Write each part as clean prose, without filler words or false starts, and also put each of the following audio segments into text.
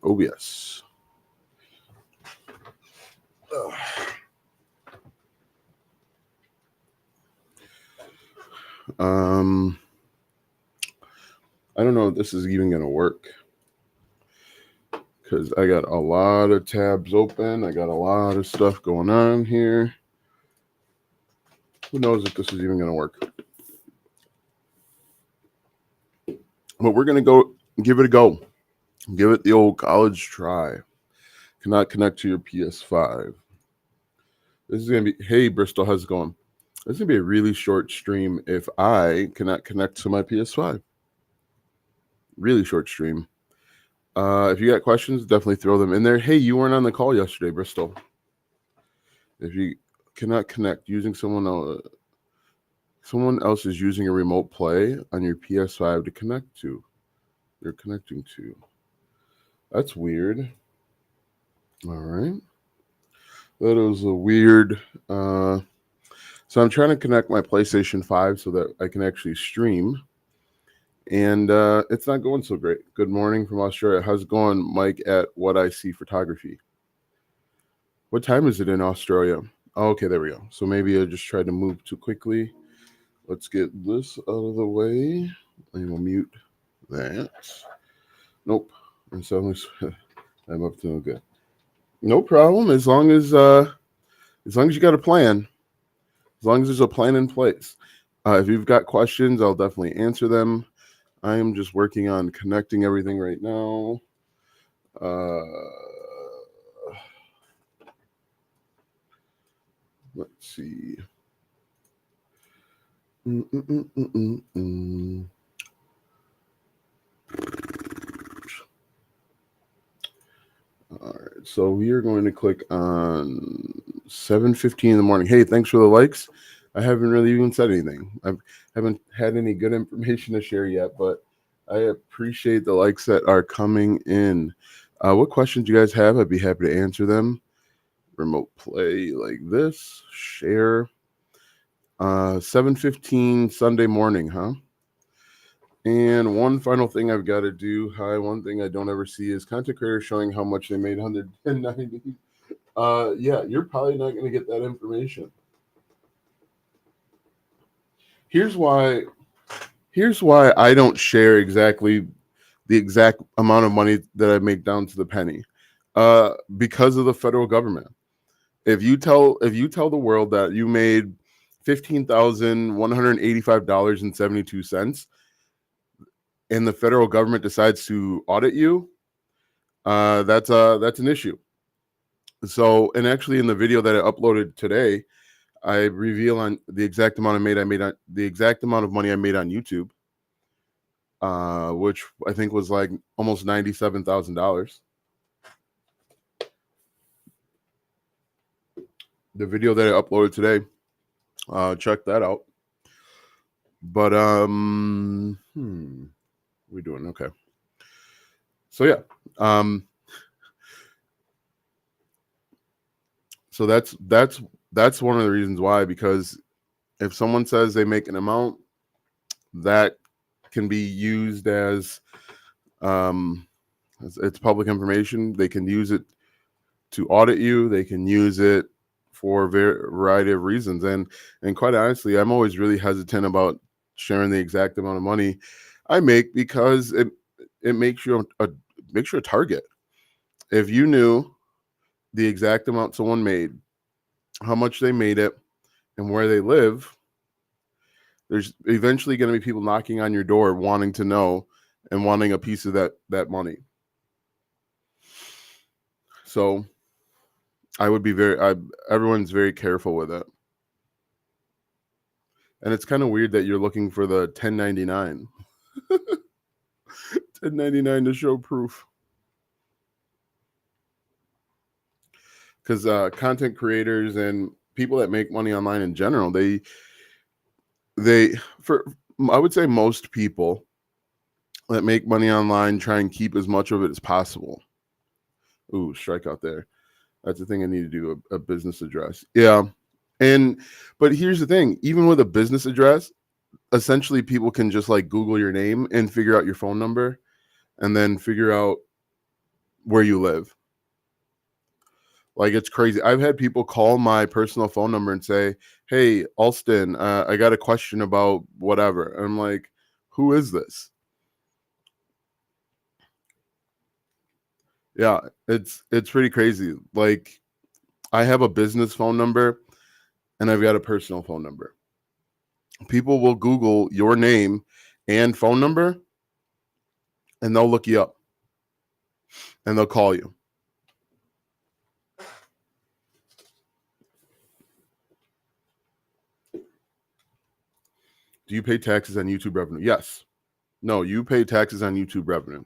Oh yes. Um, I don't know if this is even gonna work because I got a lot of tabs open. I got a lot of stuff going on here. Who knows if this is even gonna work? But we're gonna go give it a go. Give it the old college try. Cannot connect to your PS5. This is gonna be. Hey Bristol, how's it going? This is gonna be a really short stream if I cannot connect to my PS5. Really short stream. If you got questions, definitely throw them in there. Hey, you weren't on the call yesterday, Bristol. If you cannot connect using someone else is using a remote play on your PS5 to connect to. You're connecting to. That's weird. All right. That was a weird. So I'm trying to connect my PlayStation 5 so that I can actually stream. And it's not going so great. Good morning from Australia. How's it going, Mike, at What I See Photography? What time is it in Australia? Oh, okay, there we go. So maybe I just tried to move too quickly. Let's get this out of the way. And we'll mute that. Nope. And so I'm up to no good. No problem. As long as you got a plan. As long as there's a plan in place. If you've got questions, I'll definitely answer them. I am just working on connecting everything right now. Let's see. All right, so we are going to click on 7:15 in the morning. Hey, thanks for the likes. I haven't really even said anything. I haven't had any good information to share yet, but I appreciate the likes that are coming in. What questions you guys have? I'd be happy to answer them. Remote play like this. Share. 7:15 Sunday morning, huh? And one final thing I've got to do. Hi, one thing I don't ever see is content creators showing how much they made 190. Yeah, you're probably not going to get that information. Here's why I don't share exactly the exact amount of money that I make down to the penny. Because of the federal government. If you tell the world that you made $15,185.72 and the federal government decides to audit you, that's an issue. So, and actually in the video that I uploaded today, I reveal on the exact amount the exact amount of money I made on YouTube, which I think was like almost $97,000. The video that I uploaded today, check that out. But we're doing okay. So yeah, so that's one of the reasons why, because if someone says they make an amount, that can be used as it's public information. They can use it to audit you. They can use it for a variety of reasons. And quite honestly, I'm always really hesitant about sharing the exact amount of money I make, because it makes you a target. If you knew the exact amount someone made, how much they made it, and where they live, there's eventually going to be people knocking on your door wanting to know and wanting a piece of that money. So I would be everyone's very careful with it. And it's kind of weird that you're looking for the 1099. 1099 to show proof. Because content creators and people that make money online in general, I would say most people that make money online try and keep as much of it as possible. Ooh, strike out there. That's the thing I need to do, a business address. Yeah. But here's the thing, even with a business address, essentially people can just like Google your name and figure out your phone number and then figure out where you live. Like, it's crazy. I've had people call my personal phone number and say, "Hey, Alston, I got a question about whatever." And I'm like, "Who is this?" Yeah, it's pretty crazy. Like, I have a business phone number and I've got a personal phone number. People will Google your name and phone number and they'll look you up and they'll call you. Do you pay taxes on YouTube revenue? Yes. No, you pay taxes on YouTube revenue.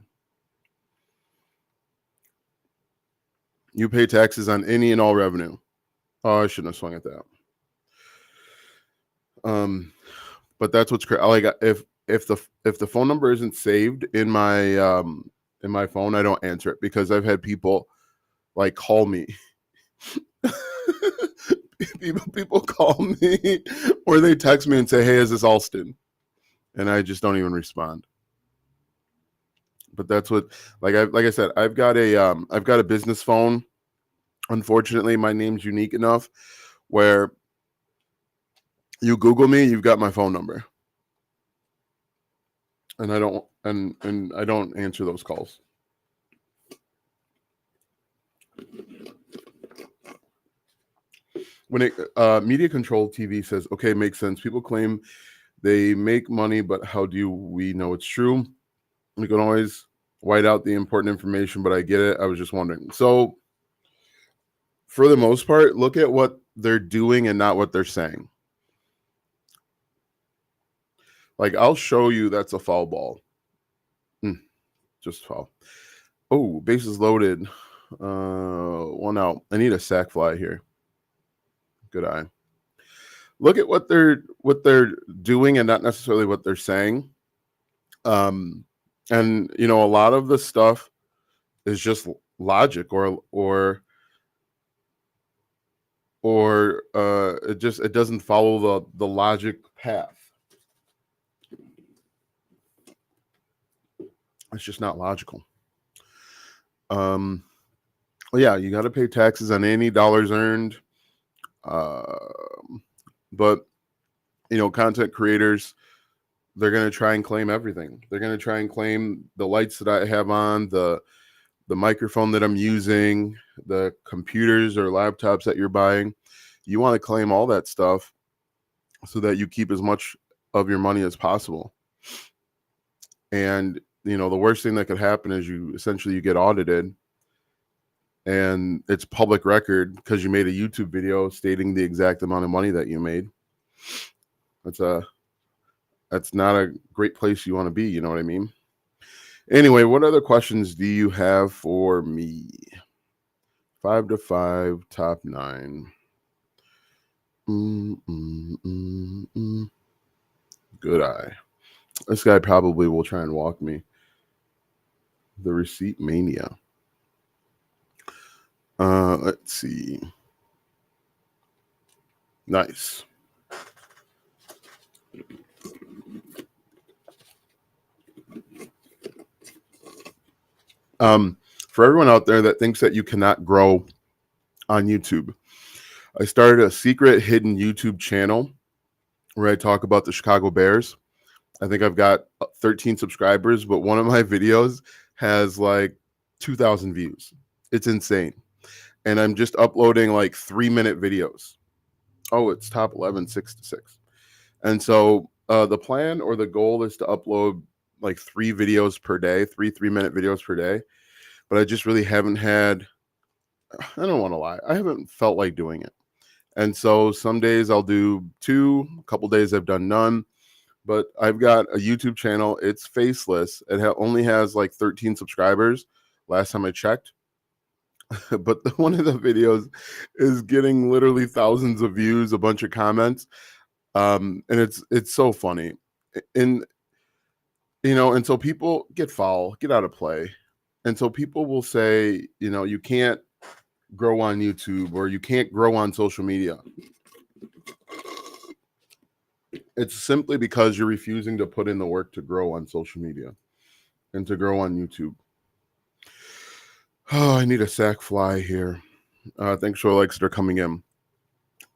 You pay taxes on any and all revenue. Oh, I shouldn't have swung at that. But that's what's crazy. Like, if the phone number isn't saved in my phone, I don't answer it because I've had people like call me. people call me or they text me and say, "Hey, is this Alston?" And I just don't even respond. But that's what, like I said, I've got a business phone. Unfortunately, my name's unique enough where you Google me, you've got my phone number. And I don't answer those calls. When Media Control TV says, "Okay, makes sense. People claim they make money, but how do we know it's true? We can always white out the important information, but I get it. I was just wondering." So, for the most part, look at what they're doing and not what they're saying. Like, I'll show you that's a foul ball. Just foul. Oh, bases loaded. 1 out. I need a sack fly here. Good eye. Look at what they're doing and not necessarily what they're saying. And a lot of the stuff is just logic or it doesn't follow the logic path. It's just not logical. Yeah, you got to pay taxes on any dollars earned. But content creators, they're going to try and claim everything. They're going to try and claim the lights that I have on, the microphone that I'm using, the computers or laptops that you're buying. You want to claim all that stuff so that you keep as much of your money as possible. And the worst thing that could happen is you get audited and it's public record because you made a YouTube video stating the exact amount of money that you made. That's not a great place you want to be, you know what I mean? Anyway, what other questions do you have for me? 5 to 5, top 9. Good eye. This guy probably will try and walk me. The receipt mania. Let's see. Nice. For everyone out there that thinks that you cannot grow on YouTube, I started a secret hidden YouTube channel where I talk about the Chicago Bears. I think I've got 13 subscribers, but one of my videos has like 2,000 views. It's insane. And I'm just uploading like 3-minute videos. Oh, it's top 11, 6 to 6. And so the plan or the goal is to upload like 3 videos per day, 3-minute videos per day. But I just really haven't had, I don't want to lie, I haven't felt like doing it. And so some days I'll do 2, a couple days I've done none. But I've got a YouTube channel. It's faceless. It only has like 13 subscribers last time I checked. But one of the videos is getting literally thousands of views, a bunch of comments. And it's so funny. And and so people get foul, get out of play. And so people will say, you can't grow on YouTube or you can't grow on social media. It's simply because you're refusing to put in the work to grow on social media and to grow on YouTube. Oh, I need a sack fly here. Thanks for the likes that are coming in.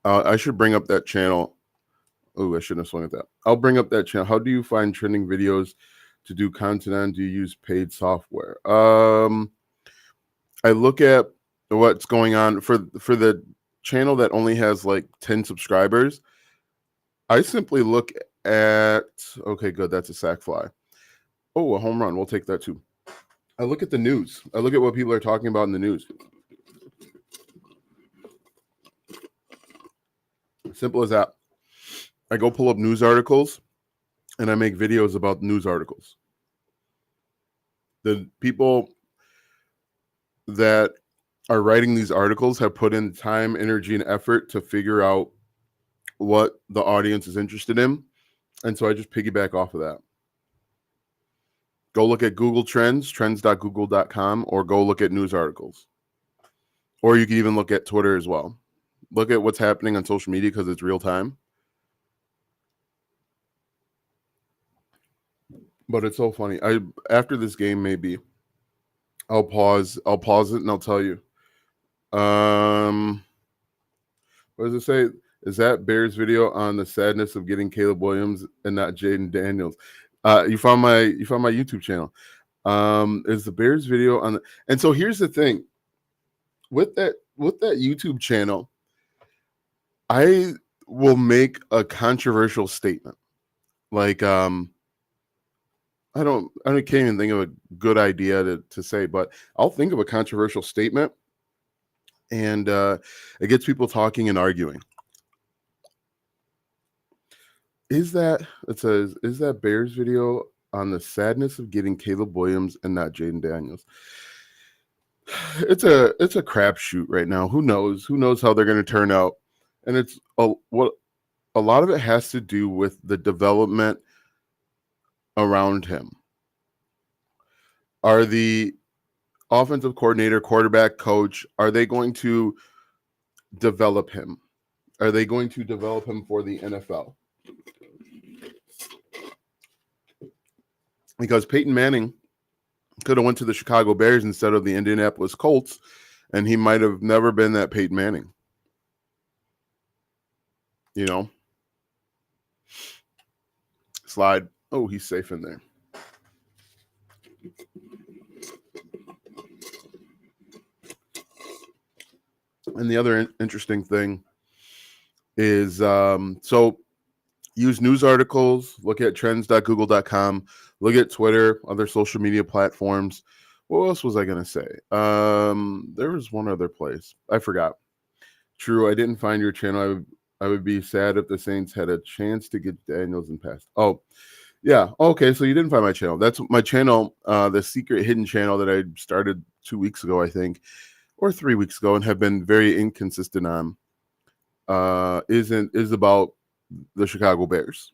I should bring up that channel. Oh, I shouldn't have swung at that. I'll bring up that channel. How do you find trending videos to do content on? Do you use paid software? I look at what's going on for the channel that only has like 10 subscribers. I simply look at, okay, good, that's a sack fly. Oh, a home run. We'll take that too. I look at the news. I look at what people are talking about in the news. Simple as that. I go pull up news articles and I make videos about news articles. The people that are writing these articles have put in time, energy, and effort to figure out what the audience is interested in. And so I just piggyback off of that. Go look at Google Trends, trends.google.com, or go look at news articles. Or you can even look at Twitter as well. Look at what's happening on social media because it's real time. But it's so funny. After this game, maybe I'll pause it and I'll tell you. What does it say? Is that Bears video on the sadness of getting Caleb Williams and not Jaden Daniels? You found my YouTube channel. Is the Bears video on and so here's the thing. With that YouTube channel, I will make a controversial statement. Like I can't even think of a good idea to say, but I'll think of a controversial statement and it gets people talking and arguing. It says, is that Bears video on the sadness of getting Caleb Williams and not Jaden Daniels? It's a crapshoot right now. Who knows? Who knows how they're going to turn out? And it's a lot of it has to do with the development around him. Are the offensive coordinator, quarterback, coach, are they going to develop him? Are they going to develop him for the NFL? Because Peyton Manning could have went to the Chicago Bears instead of the Indianapolis Colts, and he might have never been that Peyton Manning. You know? Slide. Oh, he's safe in there. And the other interesting thing is, so use news articles, look at trends.google.com, look at Twitter, other social media platforms. What else was I going to say? There was one other place. I forgot. True, I didn't find your channel. I would be sad if the Saints had a chance to get Daniels and pass. Oh, yeah. Okay, so you didn't find my channel. That's my channel, the secret hidden channel that I started 2 weeks ago, I think, or 3 weeks ago, and have been very inconsistent on. Is about the Chicago Bears.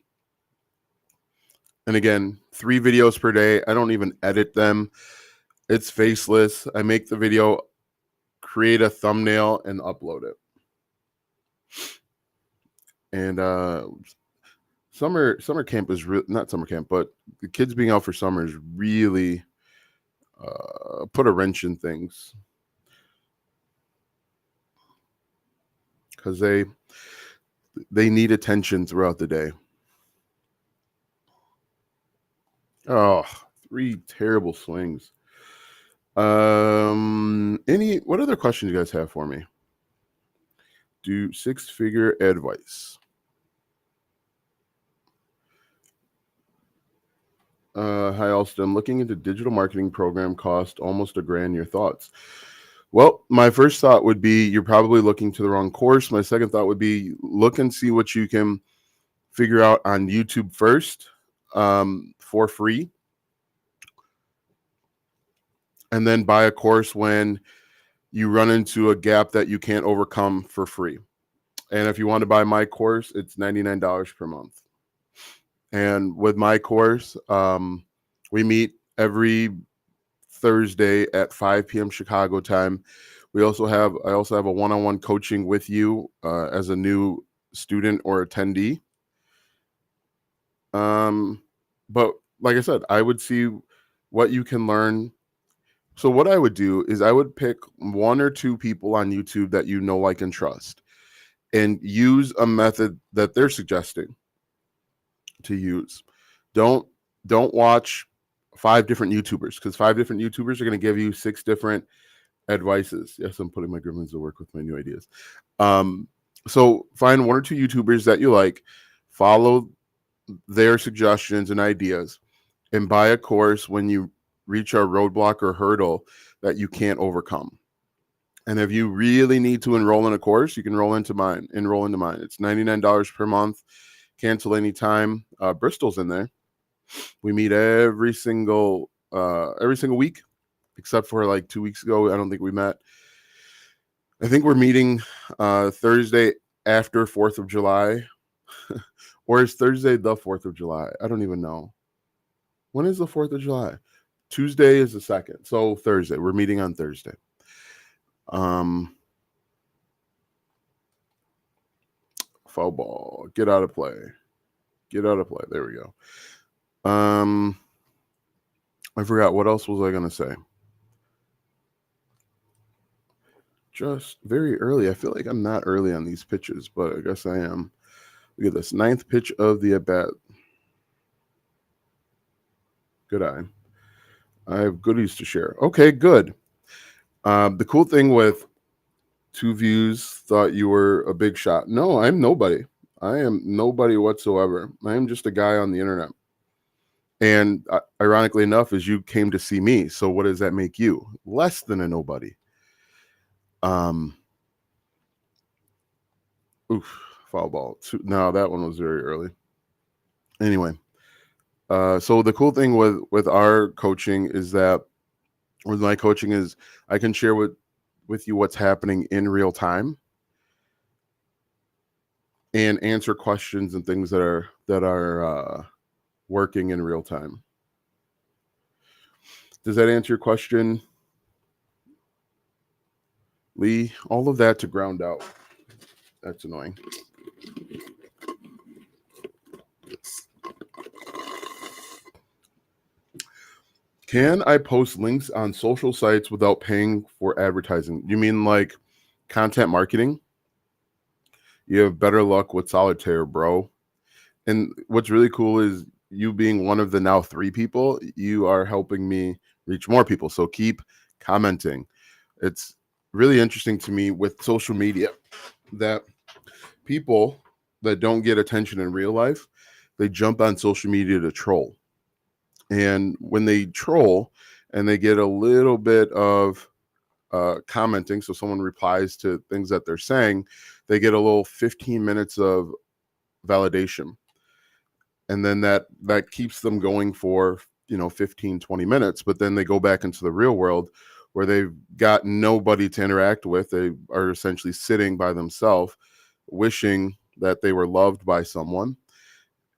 And again, 3 videos per day. I don't even edit them. It's faceless. I make the video, create a thumbnail, and upload it. And summer camp is not summer camp, but the kids being out for summer is really put a wrench in things because they need attention throughout the day. Oh, 3 terrible swings. What other questions you guys have for me? Do 6-figure advice. Hi, Alston. Looking into digital marketing program cost almost $1,000. Your thoughts? Well, my first thought would be you're probably looking to the wrong course. My second thought would be look and see what you can figure out on YouTube first for free. And then buy a course when you run into a gap that you can't overcome for free. And if you want to buy my course, it's $99 per month. And with my course, we meet every Thursday at 5 p.m. Chicago time. I also have a one-on-one coaching with you as a new student or attendee. But like I said, I would see what you can learn. So what I would do is I would pick 1 or 2 people on YouTube that you know, like, and trust, and use a method that they're suggesting to use. Don't don't watch 5 different YouTubers, because 5 different YouTubers are going to give you 6 different advices. Yes, I'm putting my gremlins to work with my new ideas. So find 1 or 2 YouTubers that you like, follow their suggestions and ideas, and buy a course when you reach a roadblock or hurdle that you can't overcome. And if you really need to enroll in a course, you can enroll into mine. It's $99 per month. Cancel anytime. Bristol's in there. We meet every single week, except for like 2 weeks ago. I don't think we met. I think we're meeting Thursday after 4th of July. Or is Thursday the 4th of July? I don't even know. When is the 4th of July? Tuesday is the 2nd. So Thursday. We're meeting on Thursday. Foul ball. Get out of play. There we go. I forgot. What else was I going to say? Just very early. I feel like I'm not early on these pitches, but I guess I am. Look at this. 9th pitch of the at-bat. Good eye. I have goodies to share. Okay, good. The cool thing with 2 views thought you were a big shot. No, I'm nobody. I am nobody whatsoever. I am just a guy on the internet. And ironically enough, is you came to see me. So what does that make you? Less than a nobody. Foul ball. No, that one was very early. Anyway, so the cool thing with our coaching is that, with my coaching, is I can share with you what's happening in real time and answer questions and things that are working in real time. Does that answer your question, Lee? All of that to ground out. That's annoying. Can I post links on social sites without paying for advertising? You mean like content marketing? You have better luck with solitaire, bro. And what's really cool is you being one of the now 3 people, you are helping me reach more people. So keep commenting. It's really interesting to me with social media that people that don't get attention in real life, they jump on social media to troll. And when they troll and they get a little bit of commenting, so someone replies to things that they're saying, they get a little 15 minutes of validation. And then that keeps them going for 15, 20 minutes. But then they go back into the real world where they've got nobody to interact with. They are essentially sitting by themselves, wishing that they were loved by someone.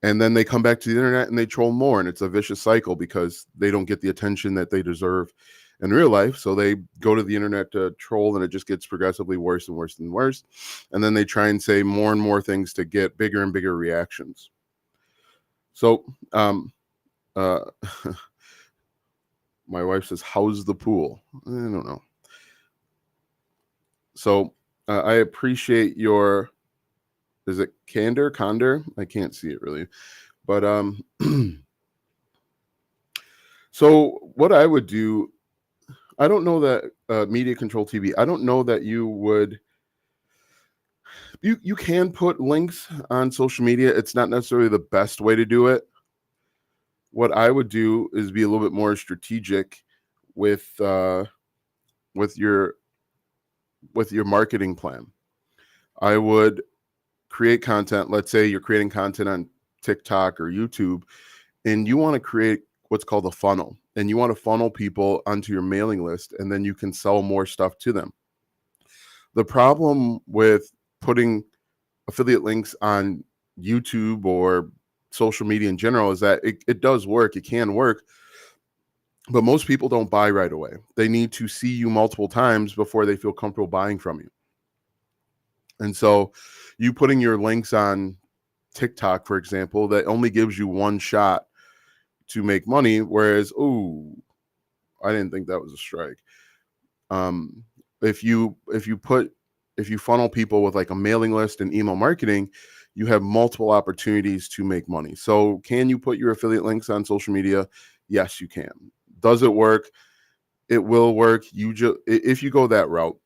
And then they come back to the internet and they troll more. And it's a vicious cycle because they don't get the attention that they deserve in real life. So they go to the internet to troll, and it just gets progressively worse and worse and worse. And then they try and say more and more things to get bigger and bigger reactions. So my wife says, how's the pool? I don't know. So I appreciate your, is it condor? I can't see it really. But so what I would do, I don't know that Media Control TV, I don't know that you would, you can put links on social media. It's not necessarily the best way to do it. What I would do is be a little bit more strategic with your marketing plan. I would create content. Let's say you're creating content on TikTok or YouTube, and you want to create what's called a funnel, and you want to funnel people onto your mailing list, and then you can sell more stuff to them. The problem with putting affiliate links on YouTube or social media in general is that it does work. It can work, but most people don't buy right away. They need to see you multiple times before they feel comfortable buying from you. And so you putting your links on TikTok, for example, that only gives you one shot to make money. Whereas, I didn't think that was a strike. Um, if you funnel people with like a mailing list and email marketing, you have multiple opportunities to make money. So can you put your affiliate links on social media? Yes, you can. Does it work? It will work. If you go that route,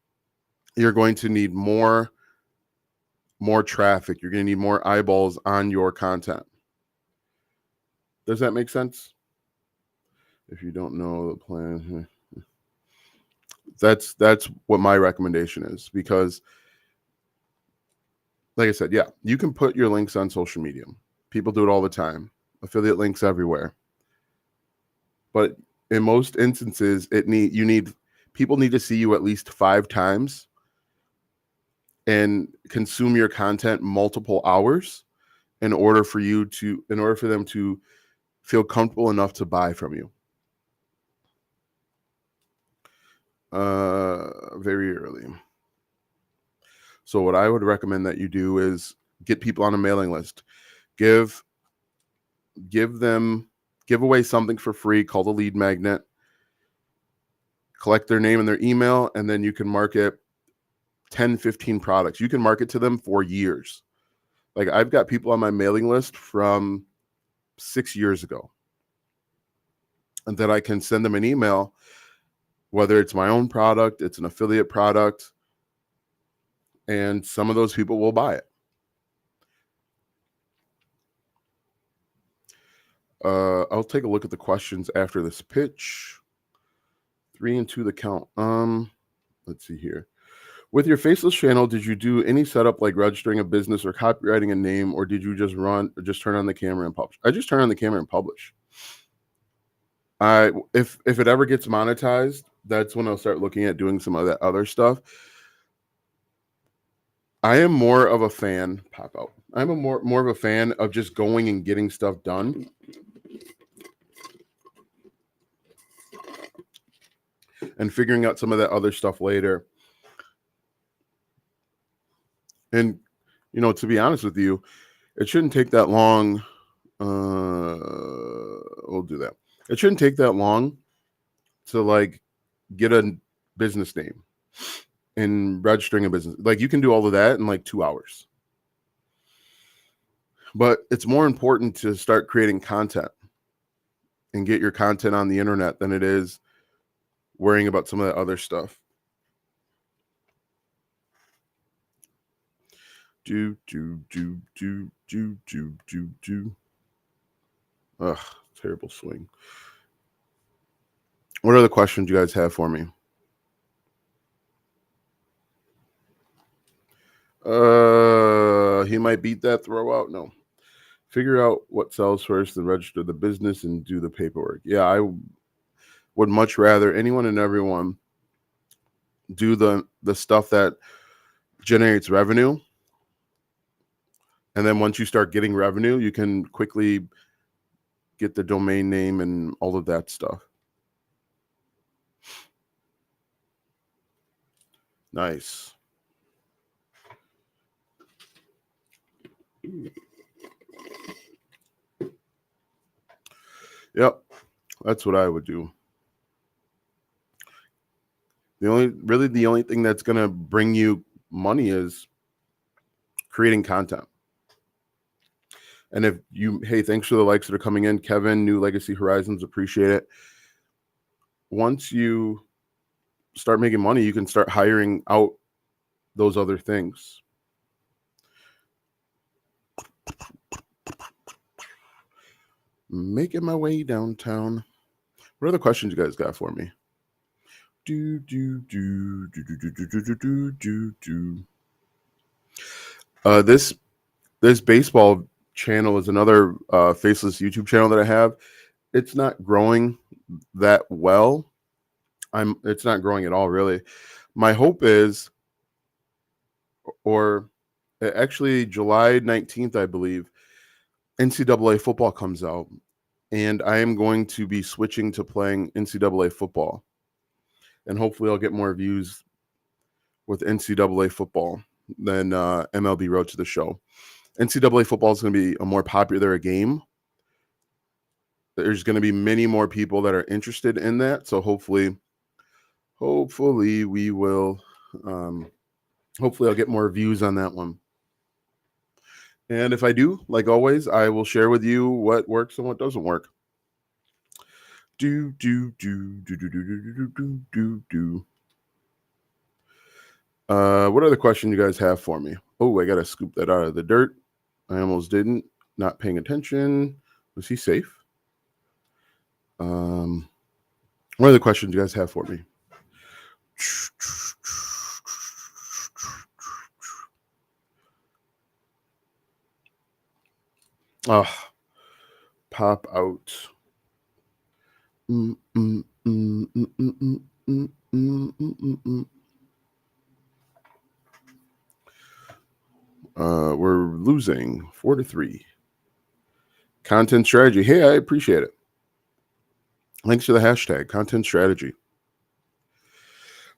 you're going to need more traffic. You're going to need more eyeballs on your content. Does that make sense? If you don't know the plan, that's what my recommendation is, because like I said, yeah, you can put your links on social media. People do it all the time. Affiliate links everywhere. But in most instances, people need to see you at least 5 times and consume your content multiple hours in order for them to feel comfortable enough to buy from you. Very early. So what I would recommend that you do is get people on a mailing list. Give away something for free called a lead magnet. Collect their name and their email, and then you can market 10, 15 products. You can market to them for years. Like, I've got people on my mailing list from 6 years ago, and then I can send them an email, whether it's my own product, it's an affiliate product, and some of those people will buy it. I'll take a look at the questions after this pitch. 3 and 2 the count. Let's see here. With your faceless channel, did you do any setup like registering a business or copywriting a name, or did you just turn on the camera and publish? I just turn on the camera and publish. If it ever gets monetized, that's when I'll start looking at doing some of that other stuff. I am more of a fan. Pop out. I'm more of a fan of just going and getting stuff done. And figuring out some of that other stuff later. And, to be honest with you, it shouldn't take that long. We'll do that. It shouldn't take that long to like get a business name and registering a business. Like, you can do all of that in like 2 hours. But it's more important to start creating content and get your content on the internet than it is worrying about some of that other stuff. Ugh, terrible swing. What other questions you guys have for me? He might beat that throw out. No. Figure out what sells first and register the business and do the paperwork. Yeah, I would much rather anyone and everyone do the stuff that generates revenue. And then once you start getting revenue, you can quickly get the domain name and all of that stuff. Nice. Yep, that's what I would do. The only thing that's going to bring you money is creating content. And hey, thanks for the likes that are coming in. Kevin, New Legacy Horizons, appreciate it. Once you start making money, you can start hiring out those other things. Making my way downtown. What other questions you guys got for me? This baseball channel is another faceless YouTube channel that I have. It's not growing that well. It's not growing at all, really. My hope is, or actually July 19th, I believe, NCAA football comes out, and I am going to be switching to playing NCAA football. And hopefully I'll get more views with NCAA football than MLB Road to the Show. NCAA football is going to be a more popular game. There's going to be many more people that are interested in that. So hopefully we will, hopefully I'll get more views on that one. And if I do, like always, I will share with you what works and what doesn't work. What other question you guys have for me? Oh, I got to scoop that out of the dirt. I almost didn't. Not paying attention. Was he safe? What other questions you guys have for me? Pop out. We're losing 4-3. Content strategy. Hey, I appreciate it. Thanks to the hashtag content strategy.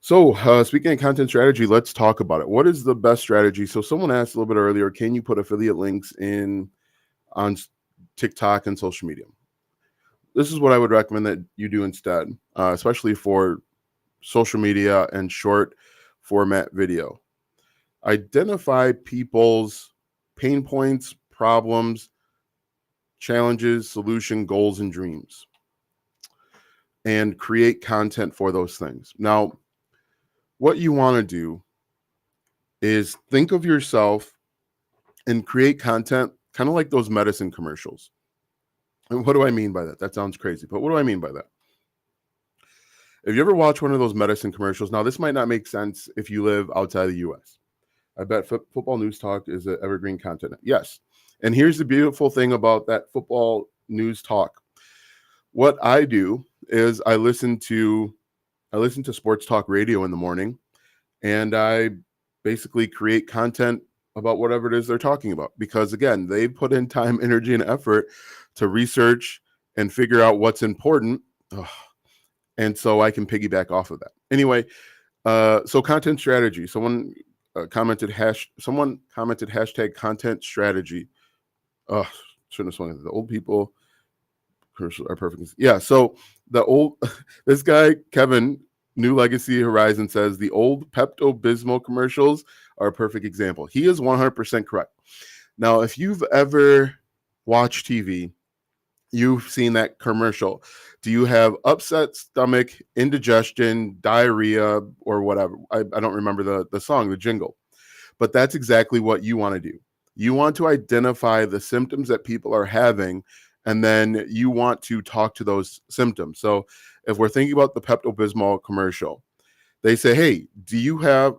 So speaking of content strategy, let's talk about it. What is the best strategy? So someone asked a little bit earlier, can you put affiliate links in on TikTok and social media? This is what I would recommend that you do instead, especially for social media and short format video. Identify people's pain points, problems, challenges, solution, goals, and dreams, and create content for those things. Now, what you want to do is think of yourself and create content kind of like those medicine commercials. And what do I mean by that? That sounds crazy, but what do I mean by that? If you ever watch one of those medicine commercials, now this might not make sense if you live outside the US. I bet Football News Talk is an evergreen content. Yes. And here's the beautiful thing about that Football News Talk. What I do is I listen to sports talk radio in the morning, and I basically create content about whatever it is they're talking about. Because again, they put in time, energy, and effort to research and figure out what's important. And so I can piggyback off of that. Anyway, so content strategy. Someone commented hashtag content strategy. Shouldn't have swung it. The old people are perfect. Yeah. So this guy, Kevin, New Legacy Horizon, says the old Pepto-Bismol commercials are a perfect example. He is 100% correct. Now, if you've ever watched TV, you've seen that commercial. Do you have upset stomach, indigestion, diarrhea, or whatever? I don't remember the song, the jingle. But that's exactly what you want to do. You want to identify the symptoms that people are having, and then you want to talk to those symptoms. So if we're thinking about the Pepto-Bismol commercial, they say, hey, do you have,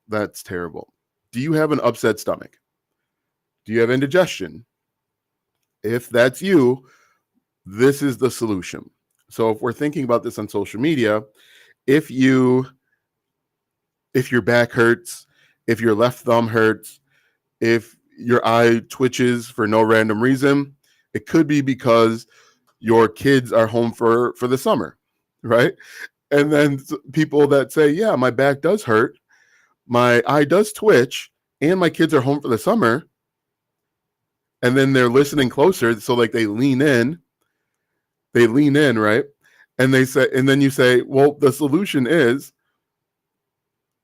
that's terrible. Do you have an upset stomach? Do you have indigestion? If that's you, this is the solution. So if we're thinking about this on social media, if your back hurts, if your left thumb hurts, if your eye twitches for no random reason, it could be because your kids are home for the summer, right? And then people that say, yeah, my back does hurt, my eye does twitch, and my kids are home for the summer. And then they're listening closer. So like they lean in, right? And they say, and then you say, well, the solution is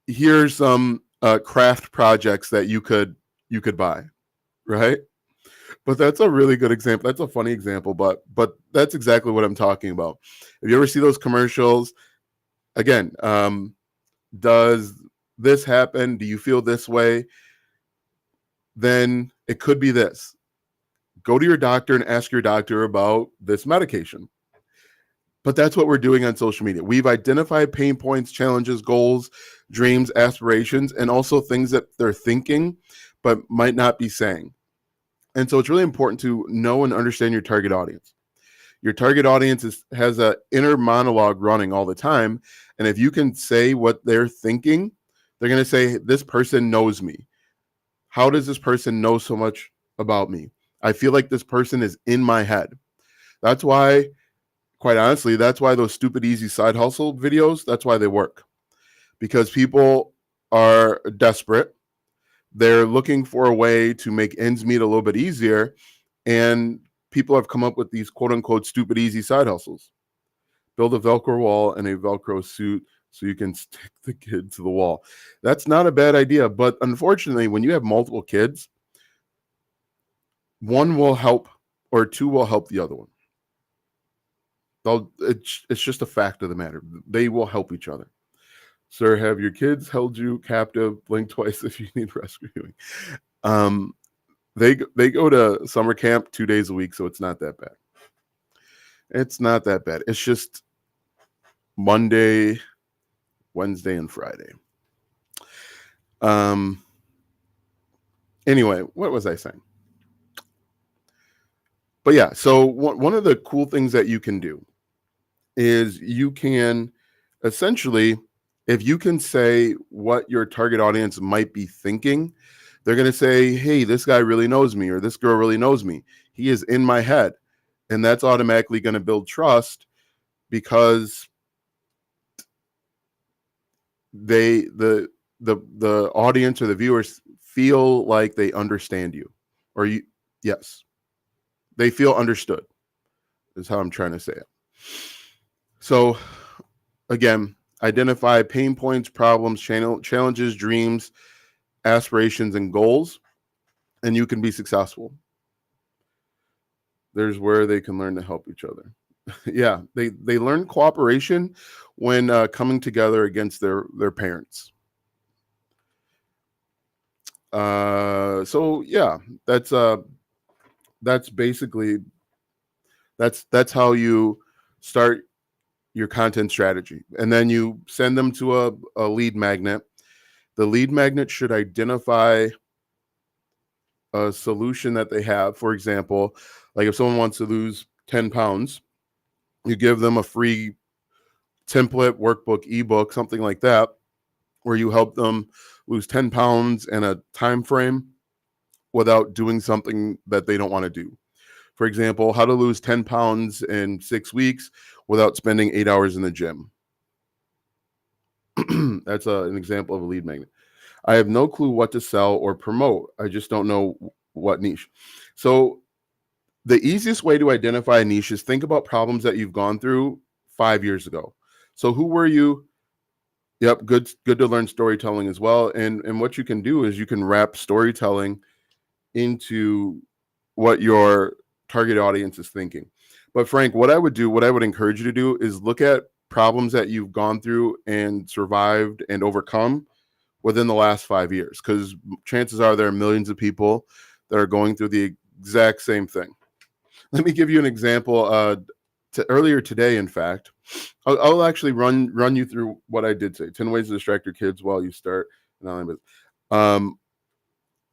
here's some craft projects that you could buy, right? But that's a really good example. That's a funny example, but that's exactly what I'm talking about. If you ever see those commercials, again, does this happen? Do you feel this way? Then it could be this. Go to your doctor and ask your doctor about this medication. But that's what we're doing on social media. We've identified pain points, challenges, goals, dreams, aspirations, and also things that they're thinking but might not be saying. And so it's really important to know and understand your target audience. Your target audience has an inner monologue running all the time. And if you can say what they're thinking, they're going to say, this person knows me. How does this person know so much about me? I feel like this person is in my head. That's why, quite honestly, that's why those stupid, easy side hustle videos, that's why they work. Because people are desperate. They're looking for a way to make ends meet a little bit easier. And people have come up with these quote unquote stupid easy side hustles. Build a Velcro wall and a Velcro suit so you can stick the kid to the wall. That's not a bad idea. But unfortunately, when you have multiple kids, one will help or two will help the other one. It's just a fact of the matter. They will help each other. Sir, have your kids held you captive? Blink twice if you need rescuing. They go to summer camp 2 days a week, so it's not that bad. It's not that bad. It's just Monday, Wednesday, and Friday. Anyway, what was I saying? But yeah, so one of the cool things that you can do is you can essentially, if you can say what your target audience might be thinking, they're going to say, hey, this guy really knows me, or this girl really knows me. He is in my head. And that's automatically going to build trust because the audience or the viewers feel like they understand you, or you. Yes, they feel understood is how I'm trying to say it. So again, identify pain points, problems, challenges, dreams, aspirations, and goals, and you can be successful. There's where they can learn to help each other. Yeah, they learn cooperation when coming together against their parents. So yeah, that's basically that's how you start your content strategy, and then you send them to a lead magnet. The lead magnet should identify a solution that they have. For example, like if someone wants to lose 10 pounds, you give them a free template, workbook, ebook, something like that, where you help them lose 10 pounds in a time frame without doing something that they don't want to do. For example, how to lose 10 pounds in 6 weeks without spending 8 hours in the gym. That's an example of a lead magnet. I have no clue what to sell or promote. I just don't know what niche. So the easiest way to identify a niche is think about problems that you've gone through 5 years ago. So who were you? Yep, good to learn storytelling as well. And what you can do is you can wrap storytelling into what your target audience is thinking. But Frank, what I would encourage you to do is look at problems that you've gone through and survived and overcome within the last 5 years, because chances are there are millions of people that are going through the exact same thing. Let me give you an example. Earlier today, in fact, I'll actually run you through what I did say. 10 ways to distract your kids while you start an online business.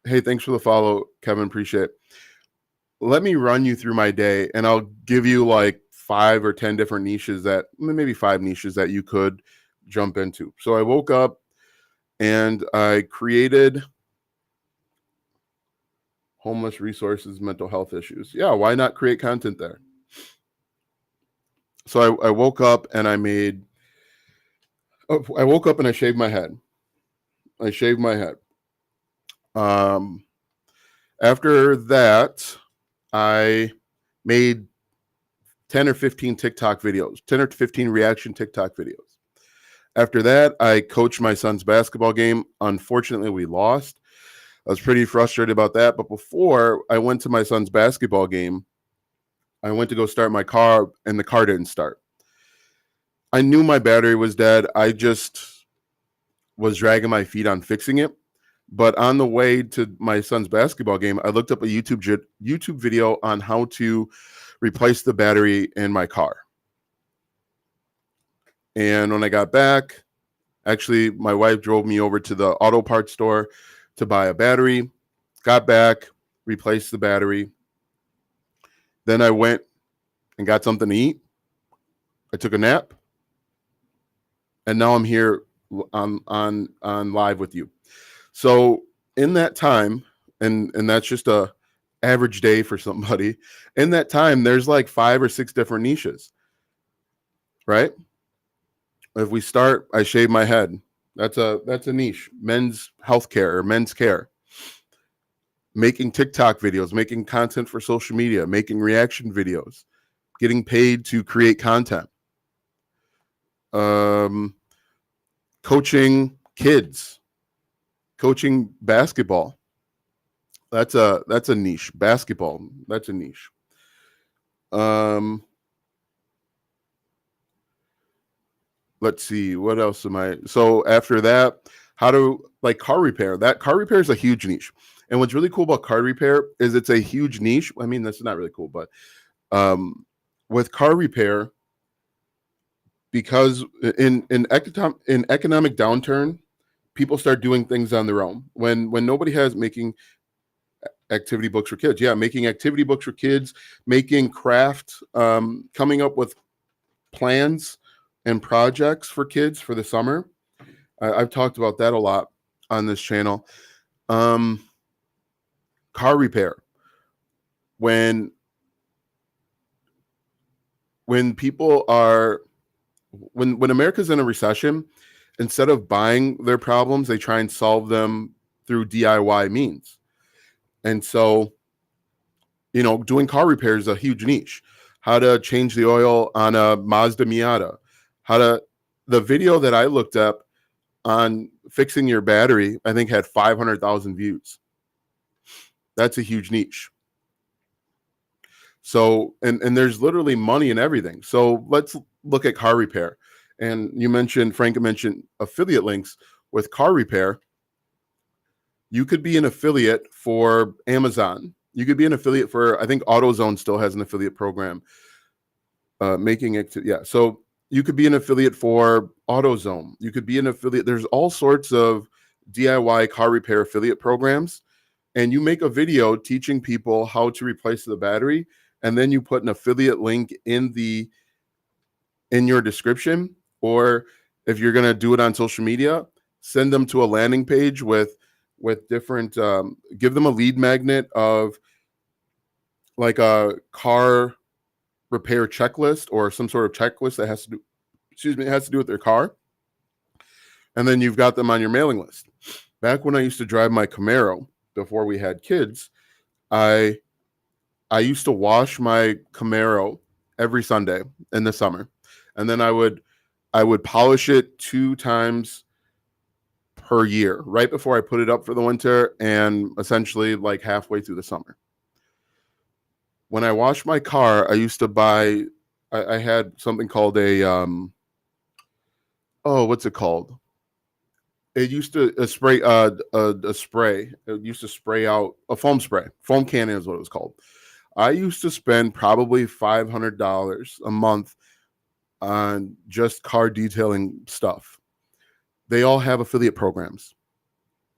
Hey, thanks for the follow, Kevin. Appreciate it. Let me run you through my day, and I'll give you like 5 or 10 different niches maybe 5 niches that you could jump into. So I woke up and I created homeless resources, mental health issues. Yeah, why not create content there? So I woke up and I woke up and I shaved my head. After that, I made 10 or 15 TikTok videos, 10 or 15 reaction TikTok videos. After that, I coached my son's basketball game. Unfortunately, we lost. I was pretty frustrated about that. But before I went to my son's basketball game, I went to go start my car, and the car didn't start. I knew my battery was dead. I just was dragging my feet on fixing it. But on the way to my son's basketball game, I looked up a YouTube video on how to replace the battery in my car. And when I got back, actually, my wife drove me over to the auto parts store to buy a battery. Got back, replaced the battery. Then I went and got something to eat. I took a nap. And now I'm here on live with you. So in that time, and that's just a average day for somebody, in that time, there's like 5 or 6 different niches, right? If we start, I shave my head. That's a niche. Men's healthcare or men's care. Making TikTok videos, making content for social media, making reaction videos, getting paid to create content. Coaching kids, coaching basketball. That's a niche. Basketball. That's a niche. Let's see, what else am I? So after that, how to like car repair. That car repair is a huge niche. And what's really cool about car repair is it's a huge niche. I mean, that's not really cool, but with car repair, because in economic downturn, people start doing things on their own. When nobody has making activity books for kids, yeah, making activity books for kids, making craft, coming up with plans and projects for kids for the summer. I've talked about that a lot on this channel. Car repair. When people are when America's in a recession, instead of buying their problems, they try and solve them through DIY means. And so, doing car repair is a huge niche. How to change the oil on a Mazda Miata. The video that I looked up on fixing your battery, I think had 500,000 views. That's a huge niche. So, and there's literally money in everything. So let's look at car repair. And Frank mentioned affiliate links with car repair. You could be an affiliate for Amazon. You could be an affiliate for, I think AutoZone still has an affiliate program. So you could be an affiliate for AutoZone. You could be an affiliate. There's all sorts of DIY car repair affiliate programs. And you make a video teaching people how to replace the battery. And then you put an affiliate link in your description. Or if you're going to do it on social media, send them to a landing page with different, give them a lead magnet of like a car repair checklist or some sort of checklist that has to do with their car. And then you've got them on your mailing list. Back when I used to drive my Camaro before we had kids, I used to wash my Camaro every Sunday in the summer. And then I would polish it 2 times per year, right before I put it up for the winter and essentially like halfway through the summer. When I washed my car, I used to buy, I had something called a, what's it called? It used to spray a spray. It used to spray out a foam spray. Foam cannon is what it was called. I used to spend probably $500 a month on just car detailing stuff. They all have affiliate programs,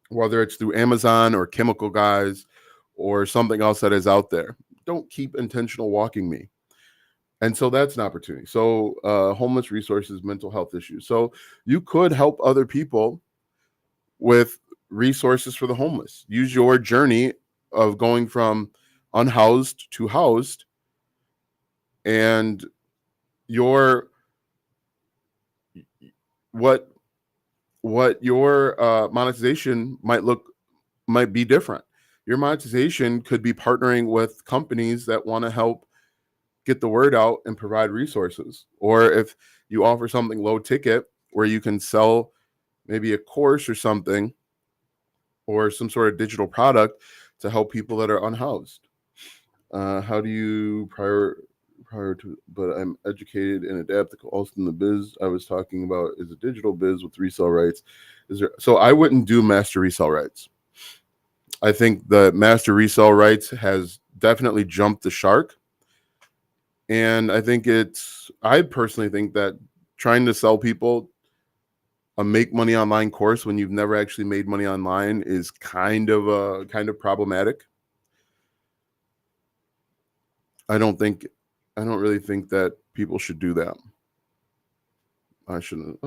whether it's through Amazon or Chemical Guys or something else that is out there. Don't keep intentional walking me. And so that's an opportunity. So homeless resources, mental health issues. So you could help other people with resources for the homeless. Use your journey of going from unhoused to housed, and your what your monetization might be different. Your monetization could be partnering with companies that want to help get the word out and provide resources. Or if you offer something low ticket where you can sell maybe a course or something or some sort of digital product to help people that are unhoused. How do you prior to, but I'm educated and adaptable also in the biz I was talking about is a digital biz with resale rights. So I wouldn't do master resale rights. I think the master resale rights has definitely jumped the shark. And I personally think that trying to sell people a make money online course when you've never actually made money online is kind of problematic. I don't really think that people should do that. I shouldn't.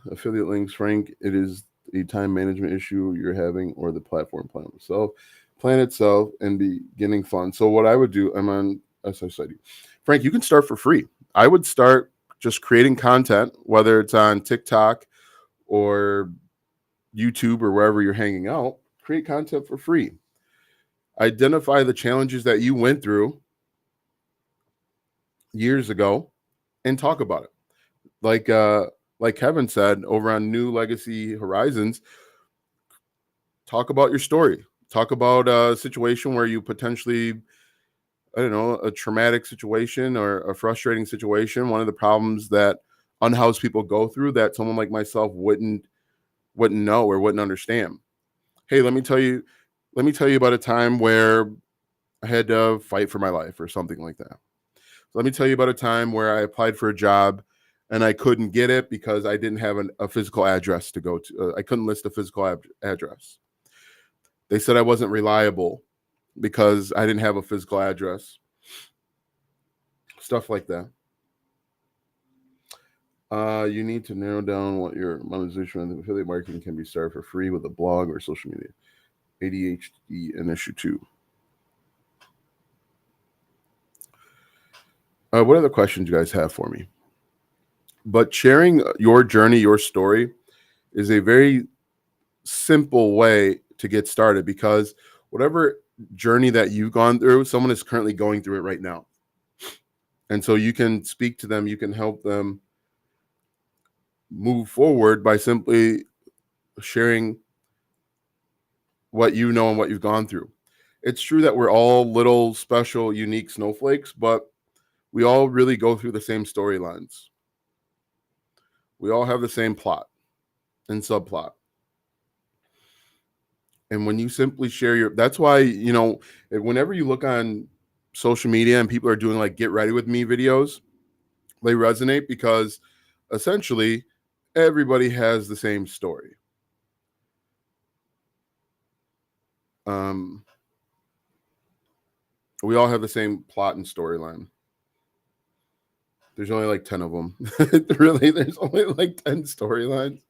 Affiliate links, Frank. It is a time management issue you're having, or the platform plan itself and beginning fun. So what I would do, I'm on SSID. Frank, you can start for free. I would start just creating content, whether it's on TikTok or YouTube or wherever you're hanging out. Create content for free. Identify the challenges that you went through years ago and talk about it. Like Kevin said over on New Legacy Horizons, talk about your story. Talk about a situation where you potentially, I don't know, a traumatic situation or a frustrating situation. One of the problems that unhoused people go through that someone like myself wouldn't know or wouldn't understand. Hey, let me tell you about a time where I had to fight for my life or something like that. So let me tell you about a time where I applied for a job and I couldn't get it because I didn't have a physical address to go to. I couldn't list a physical address. They said I wasn't reliable because I didn't have a physical address. Stuff like that. You need to narrow down what your monetization and affiliate marketing can be started for free with a blog or social media. ADHD and issue 2. What other questions you guys have for me? But sharing your journey, your story is a very simple way to get started, because whatever journey that you've gone through, someone is currently going through it right now. And so you can speak to them, you can help them move forward by simply sharing what you know and what you've gone through. It's true that we're all little special, unique snowflakes, but we all really go through the same storylines. We all have the same plot and subplot. And when you simply share that's why, whenever you look on social media and people are doing like get ready with me videos, they resonate because essentially everybody has the same story. We all have the same plot and storyline. There's only like 10 of them. Really, there's only like 10 storylines.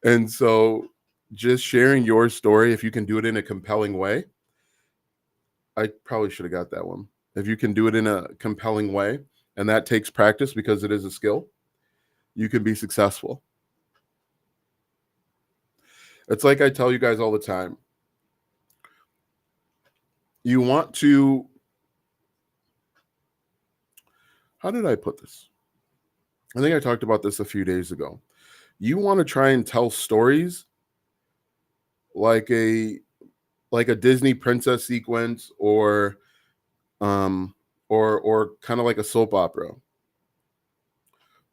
And so just sharing your story, if you can do it in a compelling way, I probably should have got that one. If you can do it in a compelling way, and that takes practice because it is a skill, you can be successful. It's like I tell you guys all the time. You want to, how did I put this? I think I talked about this a few days ago. You want to try and tell stories like a Disney princess sequence or kind of like a soap opera,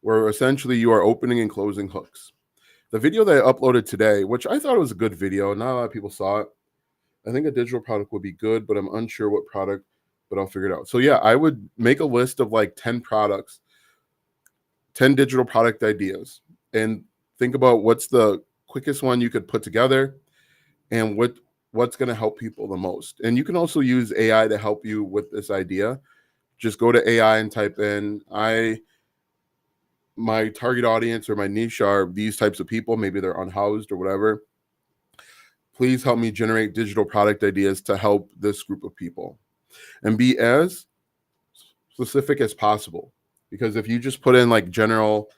where essentially you are opening and closing hooks. The video that I uploaded today, which I thought was a good video, not a lot of people saw it. I think a digital product would be good, but I'm unsure what product, but I'll figure it out. So yeah, I would make a list of like 10 products, 10 digital product ideas, and think about what's the quickest one you could put together and what's going to help people the most. And you can also use AI to help you with this idea. Just go to AI and type in, my target audience or my niche are these types of people. Maybe they're unhoused or whatever. Please help me generate digital product ideas to help this group of people, and be as specific as possible. Because if you just put in like general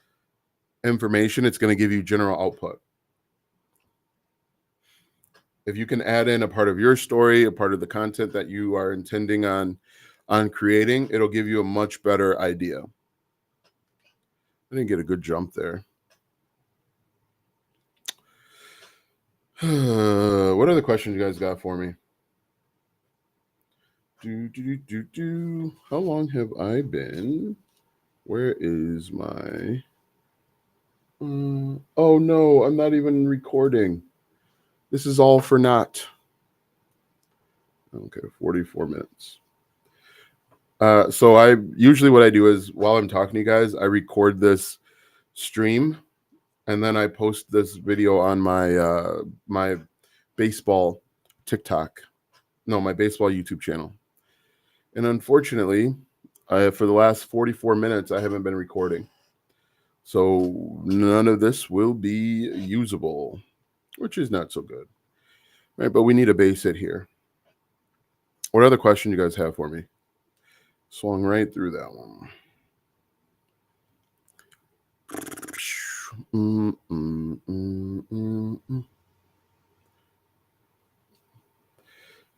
information, it's going to give you general output. If you can add in a part of your story, a part of the content that you are intending on creating, it'll give you a much better idea. I didn't get a good jump there. What other questions you guys got for me? How long have I been? Where is my... oh no, I'm not even recording. This is all for naught. Okay, 44 minutes. So I usually what I do is while I'm talking to you guys, I record this stream and then I post this video on my my baseball TikTok. No, my baseball YouTube channel. And unfortunately, for the last 44 minutes, I haven't been recording. So none of this will be usable, which is not so good. Right, but we need a base hit here. What other question you guys have for me? Swung right through that one.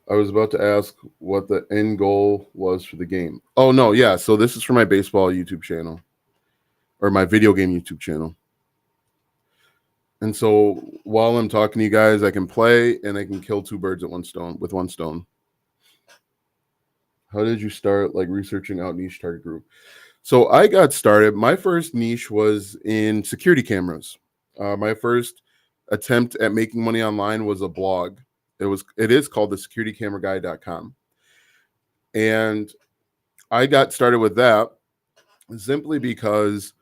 I was about to ask what the end goal was for the game. Oh, no, yeah. So this is for my baseball YouTube channel or my video game YouTube channel. And so while I'm talking to you guys, I can play and I can kill two birds with one stone. How did you start like researching out niche target group? So I got started. My first niche was in security cameras. My first attempt at making money online was a blog. It is called the securitycameraguy.com. And I got started with that simply because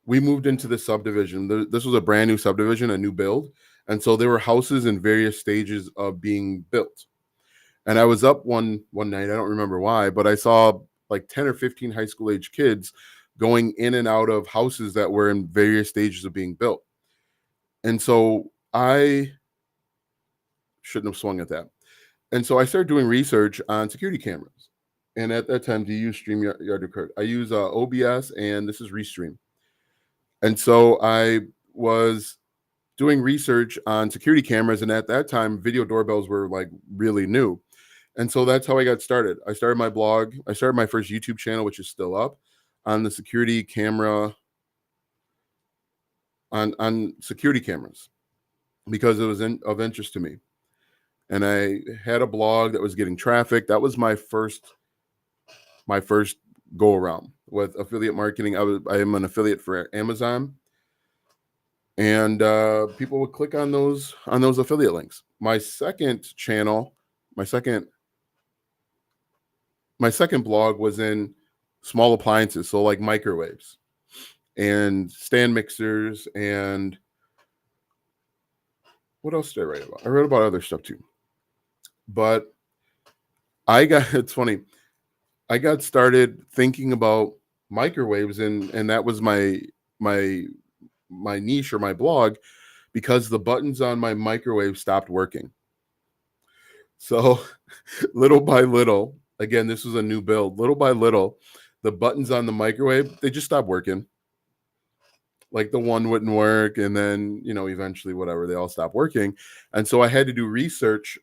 we moved into the subdivision. This was a brand new subdivision, a new build. And so there were houses in various stages of being built. And I was up one night, I don't remember why, but I saw like 10 or 15 high school age kids going in and out of houses that were in various stages of being built. And so I shouldn't have swung at that. And so I started doing research on security cameras. And at that time, do you use StreamYard? I use OBS, and this is Restream. And so I was doing research on security cameras. And at that time, video doorbells were like really new. And so that's how I got started. I started my blog. I started my first YouTube channel, which is still up, on the security camera, on security cameras, because it was of interest to me. And I had a blog that was getting traffic. That was my first go around with affiliate marketing. I am an affiliate for Amazon, and people would click on those affiliate links. My second blog was in small appliances, so like microwaves and stand mixers, and what else did I write about? I wrote about other stuff too. But it's funny. I got started thinking about microwaves, and that was my niche or my blog, because the buttons on my microwave stopped working. So little by little, again, this was a new build. Little by little, the buttons on the microwave, they just stopped working. Like the one wouldn't work, and then, eventually whatever, they all stopped working. And so I had to do research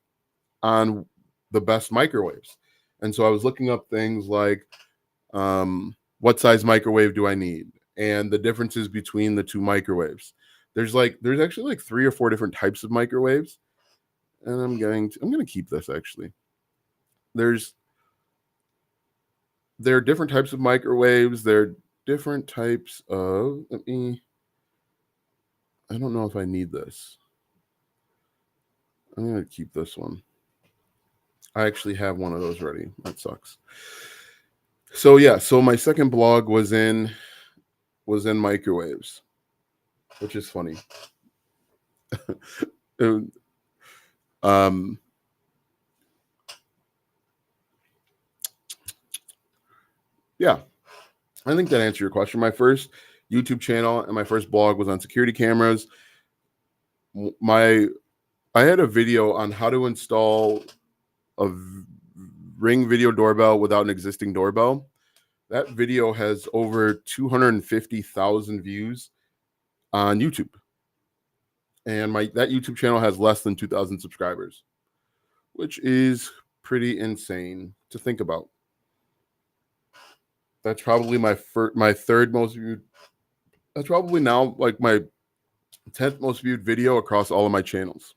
on the best microwaves. And so I was looking up things like what size microwave do I need, and the differences between the two microwaves. There's actually like 3 or 4 different types of microwaves, and I'm going to keep this actually. There are different types of microwaves. There are different types of, I don't know if I need this. I'm going to keep this one. I actually have one of those ready. That sucks. So yeah, so my second blog was in microwaves, which is funny. Yeah, I think that answered your question. My first YouTube channel and my first blog was on security cameras. I had a video on how to install a Ring video doorbell without an existing doorbell. That video has over 250,000 views on YouTube. And that YouTube channel has less than 2,000 subscribers, which is pretty insane to think about. That's probably my third most viewed. That's probably now like my 10th most viewed video across all of my channels.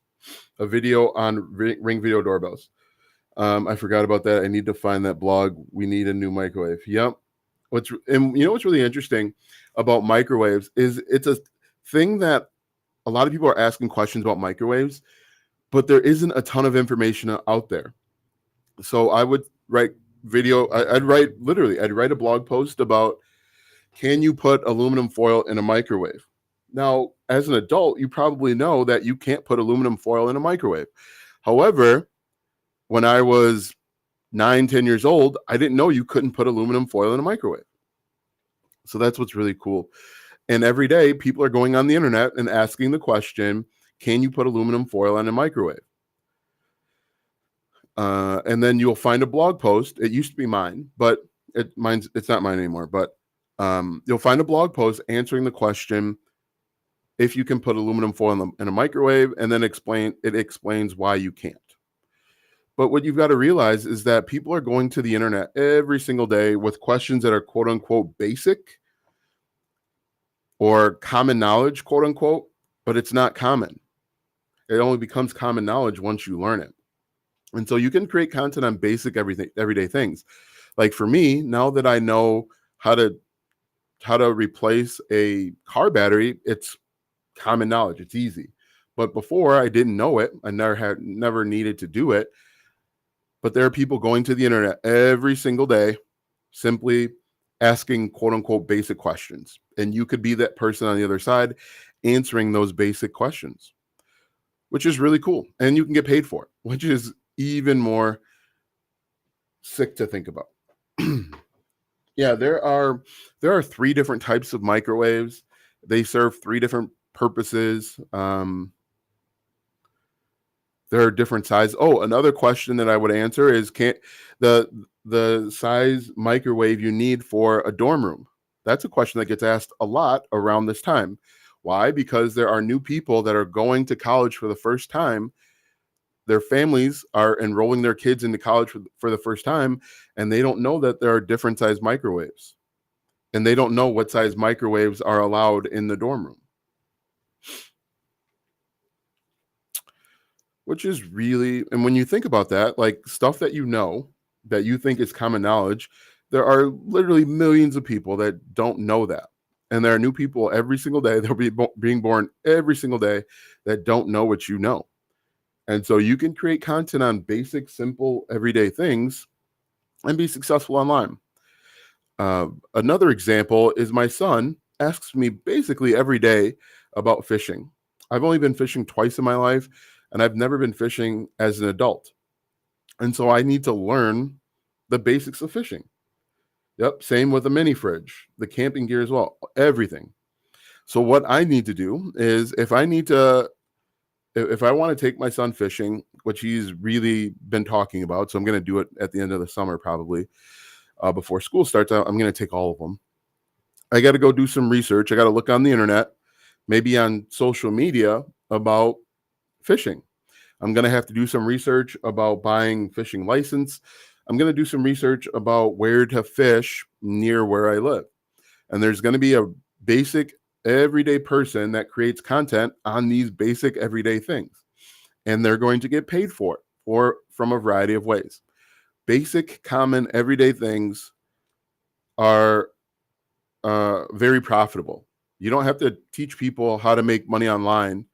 A video on Ring video doorbells. I forgot about that. I need to find that blog. We need a new microwave. Yep. What's really interesting about microwaves is it's a thing that a lot of people are asking questions about microwaves, but there isn't a ton of information out there. So I would write I'd write a blog post about, can you put aluminum foil in a microwave? Now, as an adult, you probably know that you can't put aluminum foil in a microwave. However, when I was 9-10 years old, I didn't know you couldn't put aluminum foil in a microwave. So that's what's really cool. And every day, people are going on the internet and asking the question, can you put aluminum foil in a microwave? And then you'll find a blog post. It used to be mine, but it's not mine anymore. But you'll find a blog post answering the question, if you can put aluminum foil in a microwave, and then it explains why you can't. But what you've got to realize is that people are going to the internet every single day with questions that are quote unquote basic or common knowledge, quote unquote, but it's not common. It only becomes common knowledge once you learn it. And so you can create content on basic everyday things. Like for me, now that I know how to replace a car battery, it's common knowledge. It's easy. But before I didn't know it. I never needed to do it. But there are people going to the internet every single day simply asking quote unquote basic questions. And you could be that person on the other side answering those basic questions, which is really cool. And you can get paid for it, which is even more sick to think about. Yeah, there are 3 different types of microwaves. They serve 3 different purposes. There are different sizes. Oh, another question that I would answer is the size microwave you need for a dorm room? That's a question that gets asked a lot around this time. Why? Because there are new people that are going to college for the first time. Their families are enrolling their kids into college for the first time, and they don't know that there are different size microwaves. And they don't know what size microwaves are allowed in the dorm room. Which is really, and when you think about that, like stuff that you know, that you think is common knowledge, there are literally millions of people that don't know that. And there are new people every single day. They'll be being born every single day that don't know what you know. And so you can create content on basic, simple, everyday things and be successful online. Another example is my son asks me basically every day about fishing. I've only been fishing twice in my life, and I've never been fishing as an adult. And so I need to learn the basics of fishing. Yep, same with the mini fridge, the camping gear as well, everything. So what I need to do is if I want to take my son fishing, which he's really been talking about, so I'm going to do it at the end of the summer probably, before school starts out, I'm going to take all of them. I got to go do some research. I got to look on the internet, maybe on social media about fishing. I'm going to have to do some research about buying fishing license. I'm going to do some research about where to fish near where I live. And there's going to be a basic everyday person that creates content on these basic everyday things. And they're going to get paid for it or from a variety of ways. Basic, common, everyday things are very profitable. You don't have to teach people how to make money online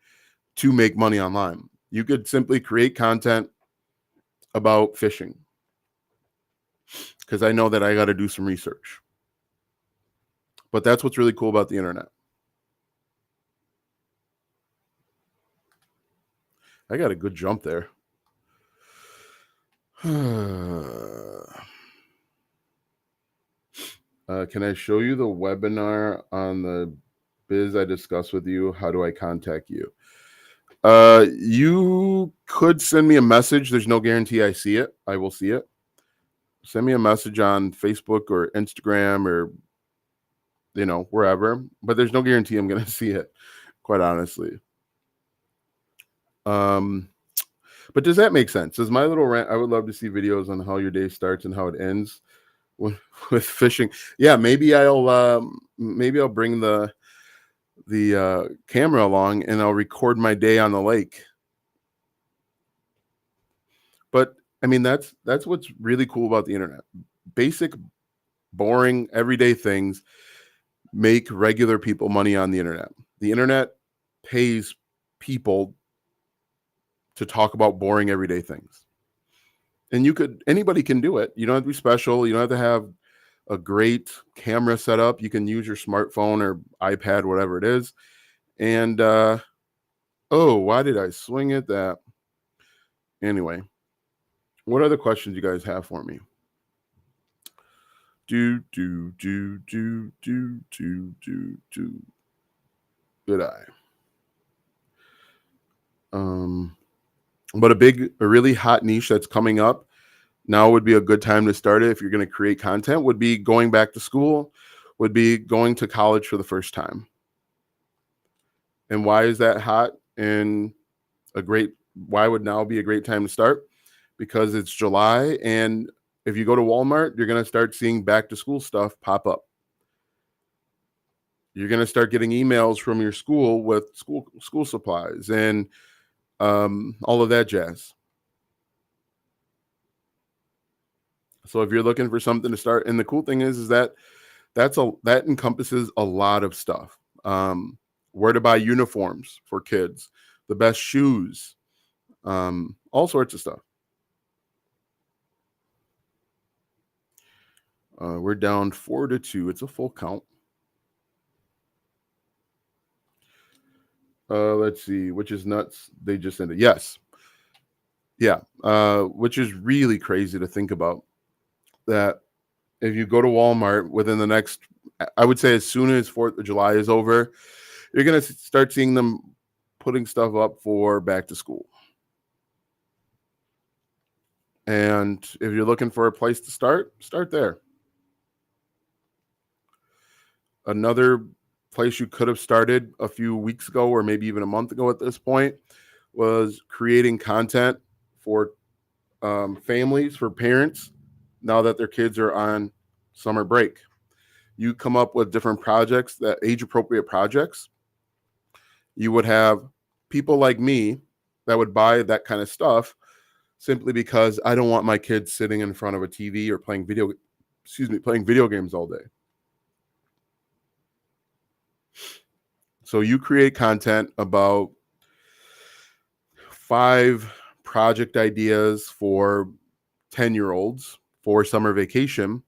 to make money online. You could simply create content about fishing because I know that I got to do some research. But that's what's really cool about the internet. I got a good jump there. Can I show you the webinar on the biz I discussed with you? How do I contact you? You could send me a message. There's no guarantee I see it. I will see it. Send me a message on Facebook or Instagram or, wherever. But there's no guarantee I'm going to see it, quite honestly. But does that make sense? Does my little rant? I would love to see videos on how your day starts and how it ends with fishing. Yeah, maybe I'll bring the camera along and I'll record my day on the lake. But I mean, that's what's really cool about the internet. Basic, boring, everyday things make regular people money on the internet. The internet pays people to talk about boring, everyday things. And anybody can do it. You don't have to be special. You don't have to have a great camera setup. You can use your smartphone or iPad, whatever it is. And, why did I swing at that? Anyway, what other questions you guys have for me? Did I? But a really hot niche that's coming up now would be a good time to start it if you're going to create content, would be going back to school, would be going to college for the first time. And why is that hot and why would now be a great time to start? Because it's July, and if you go to Walmart, you're going to start seeing back to school stuff pop up. You're going to start getting emails from your school with school supplies and all of that jazz. So if you're looking for something to start, and the cool thing is that that encompasses a lot of stuff. Where to buy uniforms for kids, the best shoes, all sorts of stuff. We're down 4-2. It's a full count. Let's see, which is nuts. They just ended. Yes. Yeah. Which is really crazy to think about. That if you go to Walmart within the next, I would say as soon as 4th of July is over, you're going to start seeing them putting stuff up for back to school. And if you're looking for a place to start there. Another place you could have started a few weeks ago or maybe even a month ago at this point was creating content for families, for parents, now that their kids are on summer break. You come up with different projects, that age appropriate projects. You would have people like me that would buy that kind of stuff simply because I don't want my kids sitting in front of a TV or playing video games all day. So you create content about 5 project ideas for 10-year-olds for summer vacation.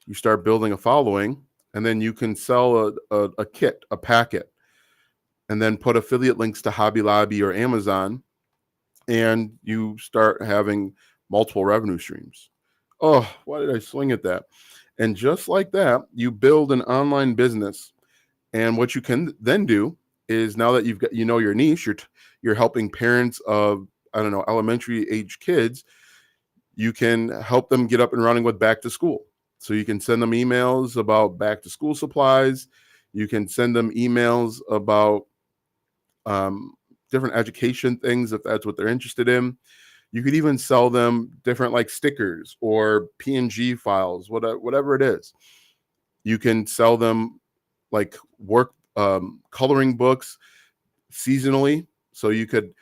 You start building a following, and then you can sell a kit, a packet, and then put affiliate links to Hobby Lobby or Amazon, and you start having multiple revenue streams. Oh, why did I swing at that? And just like that, you build an online business. And what you can then do is, now that you've got, your niche, you're helping parents of, elementary age kids. You can help them get up and running with back to school. So you can send them emails about back to school supplies. You can send them emails about different education things if that's what they're interested in. You could even sell them different like stickers or PNG files, whatever it is. You can sell them like coloring books seasonally. So you could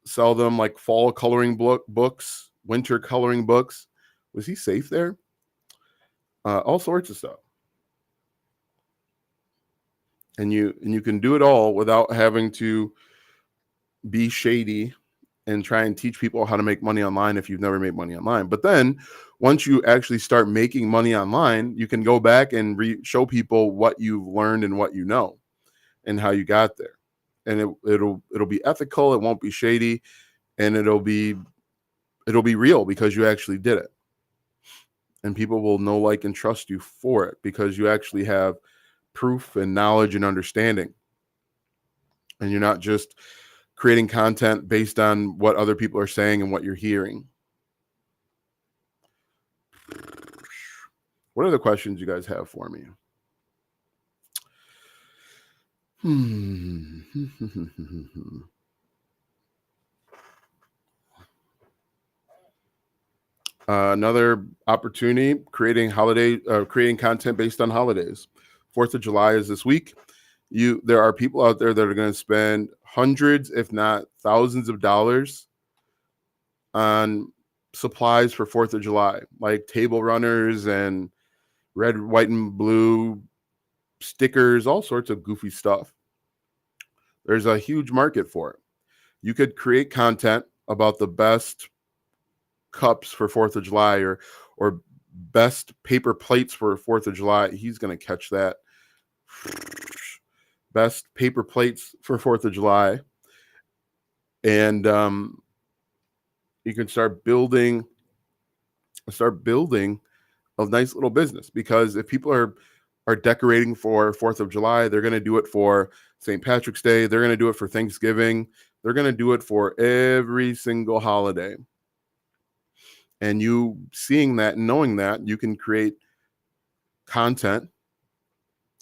sell them like fall coloring books, winter coloring books. Was he safe there? All sorts of stuff. And you can do it all without having to be shady and try and teach people how to make money online if you've never made money online. But then once you actually start making money online, you can go back and show people what you've learned and what you know and how you got there. And it'll be ethical, it won't be shady, and it'll be real because you actually did it. And people will know, like, and trust you for it because you actually have proof and knowledge and understanding. And you're not just creating content based on what other people are saying and what you're hearing. What other questions you guys have for me? Another opportunity, creating content based on holidays. 4th of July is this week. There are people out there that are going to spend hundreds, if not thousands of dollars on supplies for 4th of July, like table runners and red, white, and blue stickers, all sorts of goofy stuff. There's a huge market for it. You could create content about the best cups for 4th of July or best paper plates for 4th of July. He's going to catch that. Best paper plates for 4th of July. And you can start building a nice little business, because if people are decorating for 4th of July, they're going to do it for St. Patrick's Day. They're going to do it for Thanksgiving. They're going to do it for every single holiday. And you seeing that and knowing that, you can create content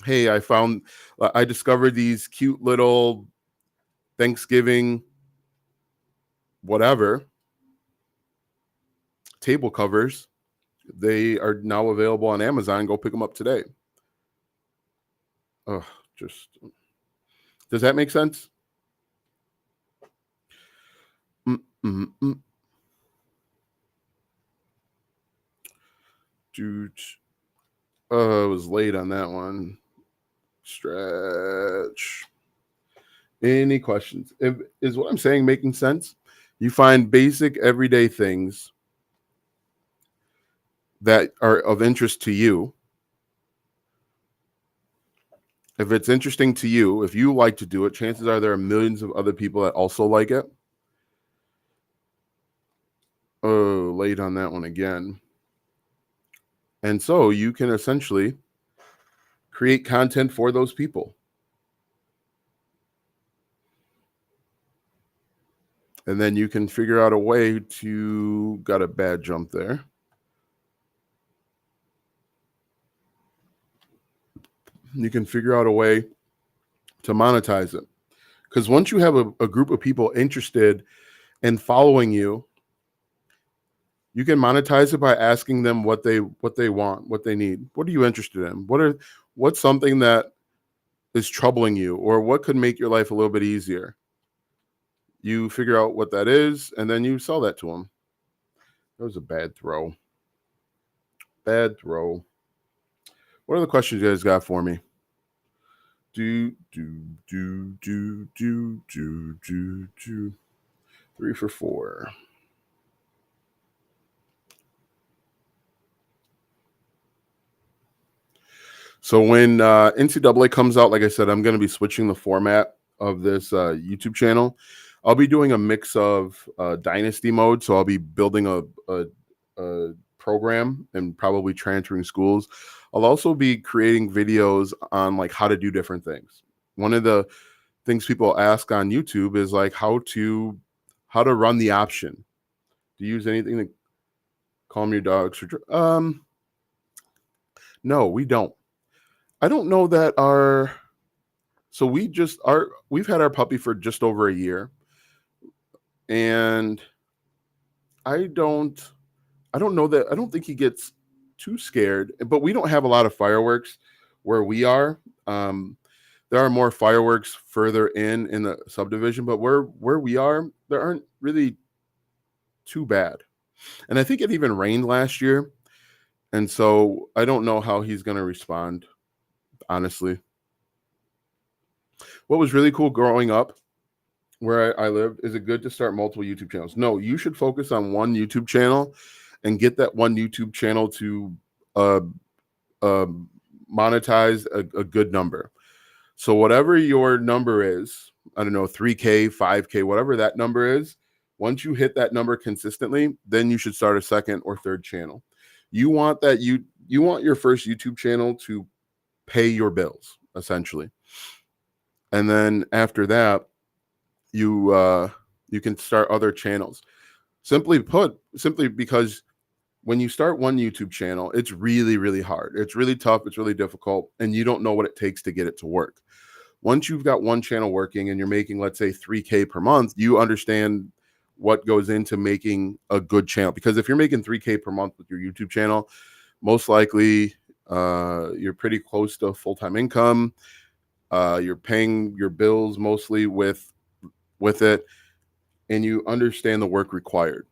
Hey, I discovered these cute little Thanksgiving whatever table covers. They are now available on Amazon. Go pick them up today. Oh, just does that make sense? Mm-mm-mm. Dude, I was late on that one. Stretch. Any questions? Is what I'm saying making sense? You find basic everyday things that are of interest to you. If it's interesting to you, if you like to do it, chances are there are millions of other people that also like it. Oh, late on that one again. And so you can essentially create content for those people. And then you can figure out a way to, got a bad jump there. You can figure out a way to monetize it. Because once you have a group of people interested in following you, you can monetize it by asking them what they want, what they need. What are you interested in? What's something that is troubling you, or what could make your life a little bit easier? You figure out what that is, and then you sell that to them. That was a bad throw. Bad throw. What are the questions you guys got for me? Do. 3 for 4. So when NCAA comes out, like I said, I'm going to be switching the format of this YouTube channel. I'll be doing a mix of dynasty mode. So I'll be building a program and probably transferring schools. I'll also be creating videos on like how to do different things. One of the things people ask on YouTube is like how to run the option. Do you use anything to calm your dogs? No, we don't. I don't know that so we've had our puppy for just over a year, and I don't know that I don't think he gets too scared, but we don't have a lot of fireworks where we are. There are more fireworks further in the subdivision, but where we are, there aren't really too bad. And I think it even rained last year, and so I don't know how he's going to respond, honestly. What was really cool growing up where I lived, is it good to start multiple YouTube channels? No, you should focus on one YouTube channel and get that one YouTube channel to uh, uh, monetize a good number. So whatever your number is, I don't know, 3K, 5K, whatever that number is, once you hit that number consistently, then you should start a second or third channel. You want you want your first YouTube channel to pay your bills, essentially. And then after that, you can start other channels. Simply because when you start one YouTube channel, it's really, really hard. It's really tough. It's really difficult. And you don't know what it takes to get it to work. Once you've got one channel working and you're making, let's say, 3K per month, you understand what goes into making a good channel. Because if you're making 3K per month with your YouTube channel, most likely you're pretty close to full-time income. You're paying your bills mostly with it, and you understand the work required.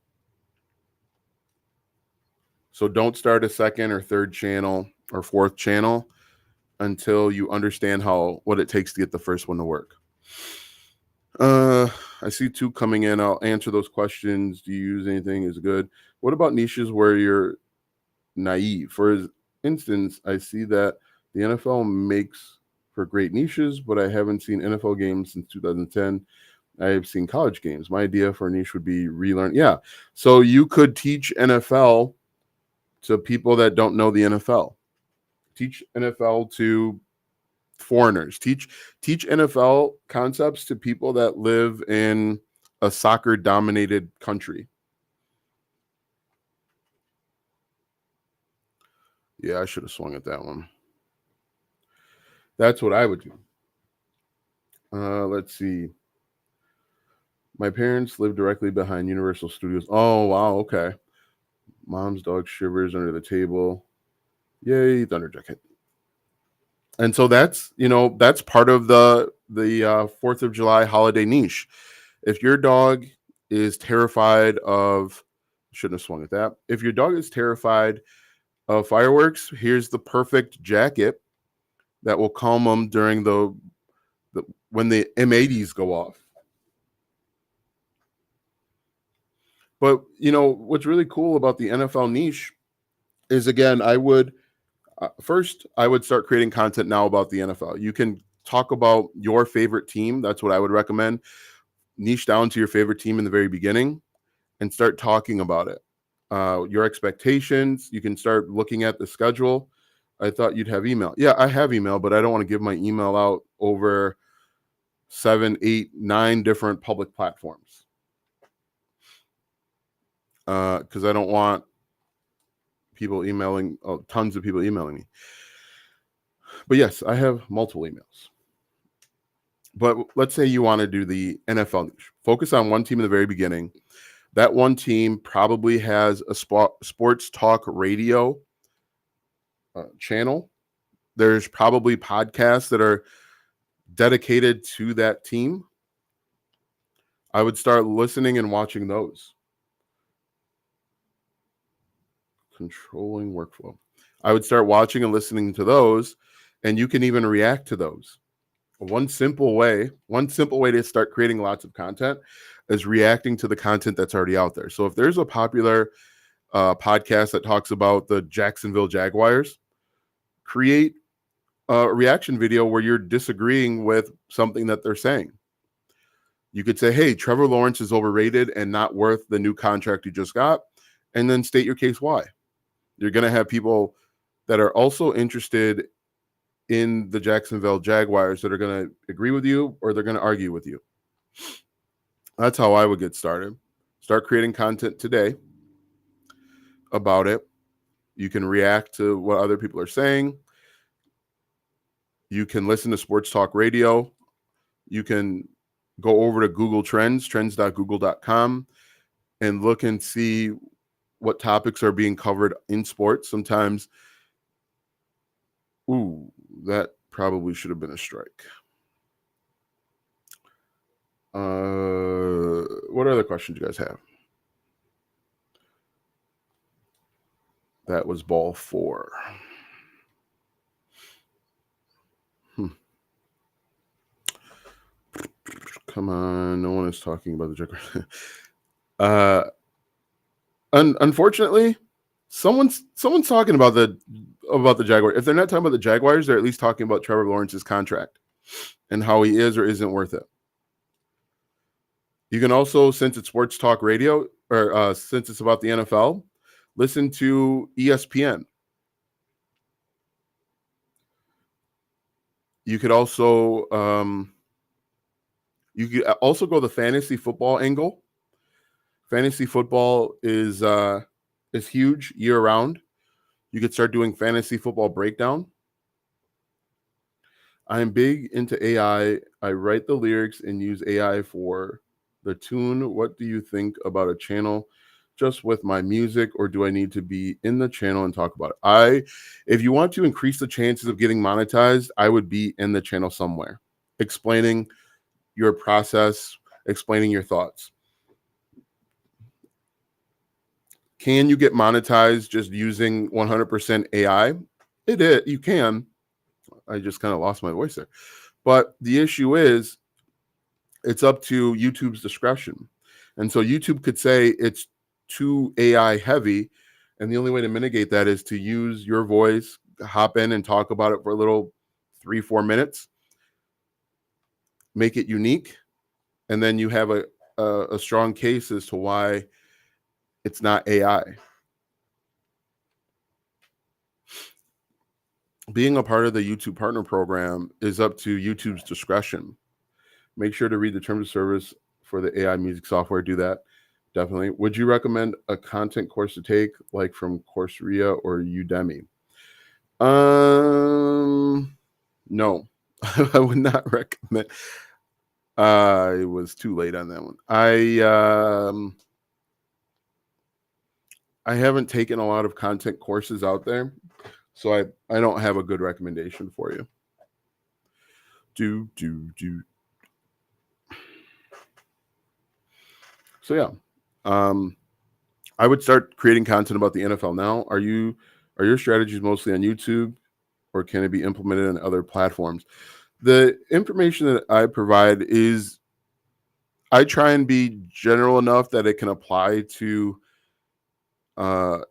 So don't start a second or third channel or fourth channel until you understand what it takes to get the first one to work. I see 2 coming in. I'll answer those questions. Do you use anything is good? What about niches where you're naive? For instance, I see that the NFL makes for great niches, but I haven't seen NFL games since 2010. I've seen college games. My idea for a niche would be relearn. Yeah. So you could teach NFL to people that don't know the NFL. Teach NFL to foreigners. Teach NFL concepts to people that live in a soccer dominated country. Yeah, I should have swung at that one. That's what I would do. Let's see. My parents live directly behind Universal Studios. Oh, wow. Okay. Mom's dog shivers under the table. Yay, Thunder Jacket. And so that's, that's part of the 4th of July holiday niche. If your dog is terrified of, shouldn't have swung at that. If your dog is terrified of fireworks, here's the perfect jacket that will calm them during the when the M80s go off. But what's really cool about the NFL niche is, again, I would start creating content now about the NFL. You can talk about your favorite team. That's what I would recommend. Niche down to your favorite team in the very beginning and start talking about it. Your expectations. You can start looking at the schedule. I thought you'd have email. Yeah, I have email, but I don't want to give my email out over 7, 8, 9 different public platforms. Because I don't want people emailing, tons of people emailing me. But yes, I have multiple emails. But let's say you want to do the NFL niche. Focus on one team in the very beginning. That one team probably has a sports talk radio channel. There's probably podcasts that are dedicated to that team. I would start listening and watching those. Controlling workflow. I would start watching and listening to those, and you can even react to those. One simple way to start creating lots of content is reacting to the content that's already out there. So if there's a popular podcast that talks about the Jacksonville Jaguars, create a reaction video where you're disagreeing with something that they're saying. You could say, hey, Trevor Lawrence is overrated and not worth the new contract you just got, and then state your case why. You're going to have people that are also interested in the Jacksonville Jaguars that are going to agree with you or they're going to argue with you. That's how I would get started. Start creating content today about it. You can react to what other people are saying. You can listen to sports talk radio. You can go over to Google Trends, trends.google.com, and look and see what topics are being covered in sports. Sometimes, that probably should have been a strike. What other questions you guys have? That was ball 4. Come on, no one is talking about the Jaguars. Unfortunately, someone's talking about the Jaguars. If they're not talking about the Jaguars, they're at least talking about Trevor Lawrence's contract and how he is or isn't worth it. You can also, since it's sports talk radio, or since it's about the NFL, listen to ESPN. You could also go the fantasy football angle. Fantasy football is huge year round. You could start doing fantasy football breakdown. I'm big into AI. I write the lyrics and use AI for the tune. What do you think about a channel just with my music, or do I need to be in the channel and talk about it? If you want to increase the chances of getting monetized, I would be in the channel somewhere, explaining your process, explaining your thoughts. Can you get monetized just using 100% AI? You can. I just kind of lost my voice there. But the issue is, it's up to YouTube's discretion. And so YouTube could say it's too AI heavy. And the only way to mitigate that is to use your voice, hop in and talk about it for a little 3-4 minutes, make it unique. And then you have a strong case as to why it's not AI. Being a part of the YouTube Partner Program is up to YouTube's discretion. Make sure to read the terms of service for the AI music software. Do that. Definitely. Would you recommend a content course to take, like from Coursera or Udemy? No. I would not recommend. It was too late on that one. I haven't taken a lot of content courses out there, so I don't have a good recommendation for you. Do. So yeah, I would start creating content about the NFL now. Are your strategies mostly on YouTube, or can it be implemented on other platforms? The information that I provide is, I try and be general enough that it can apply to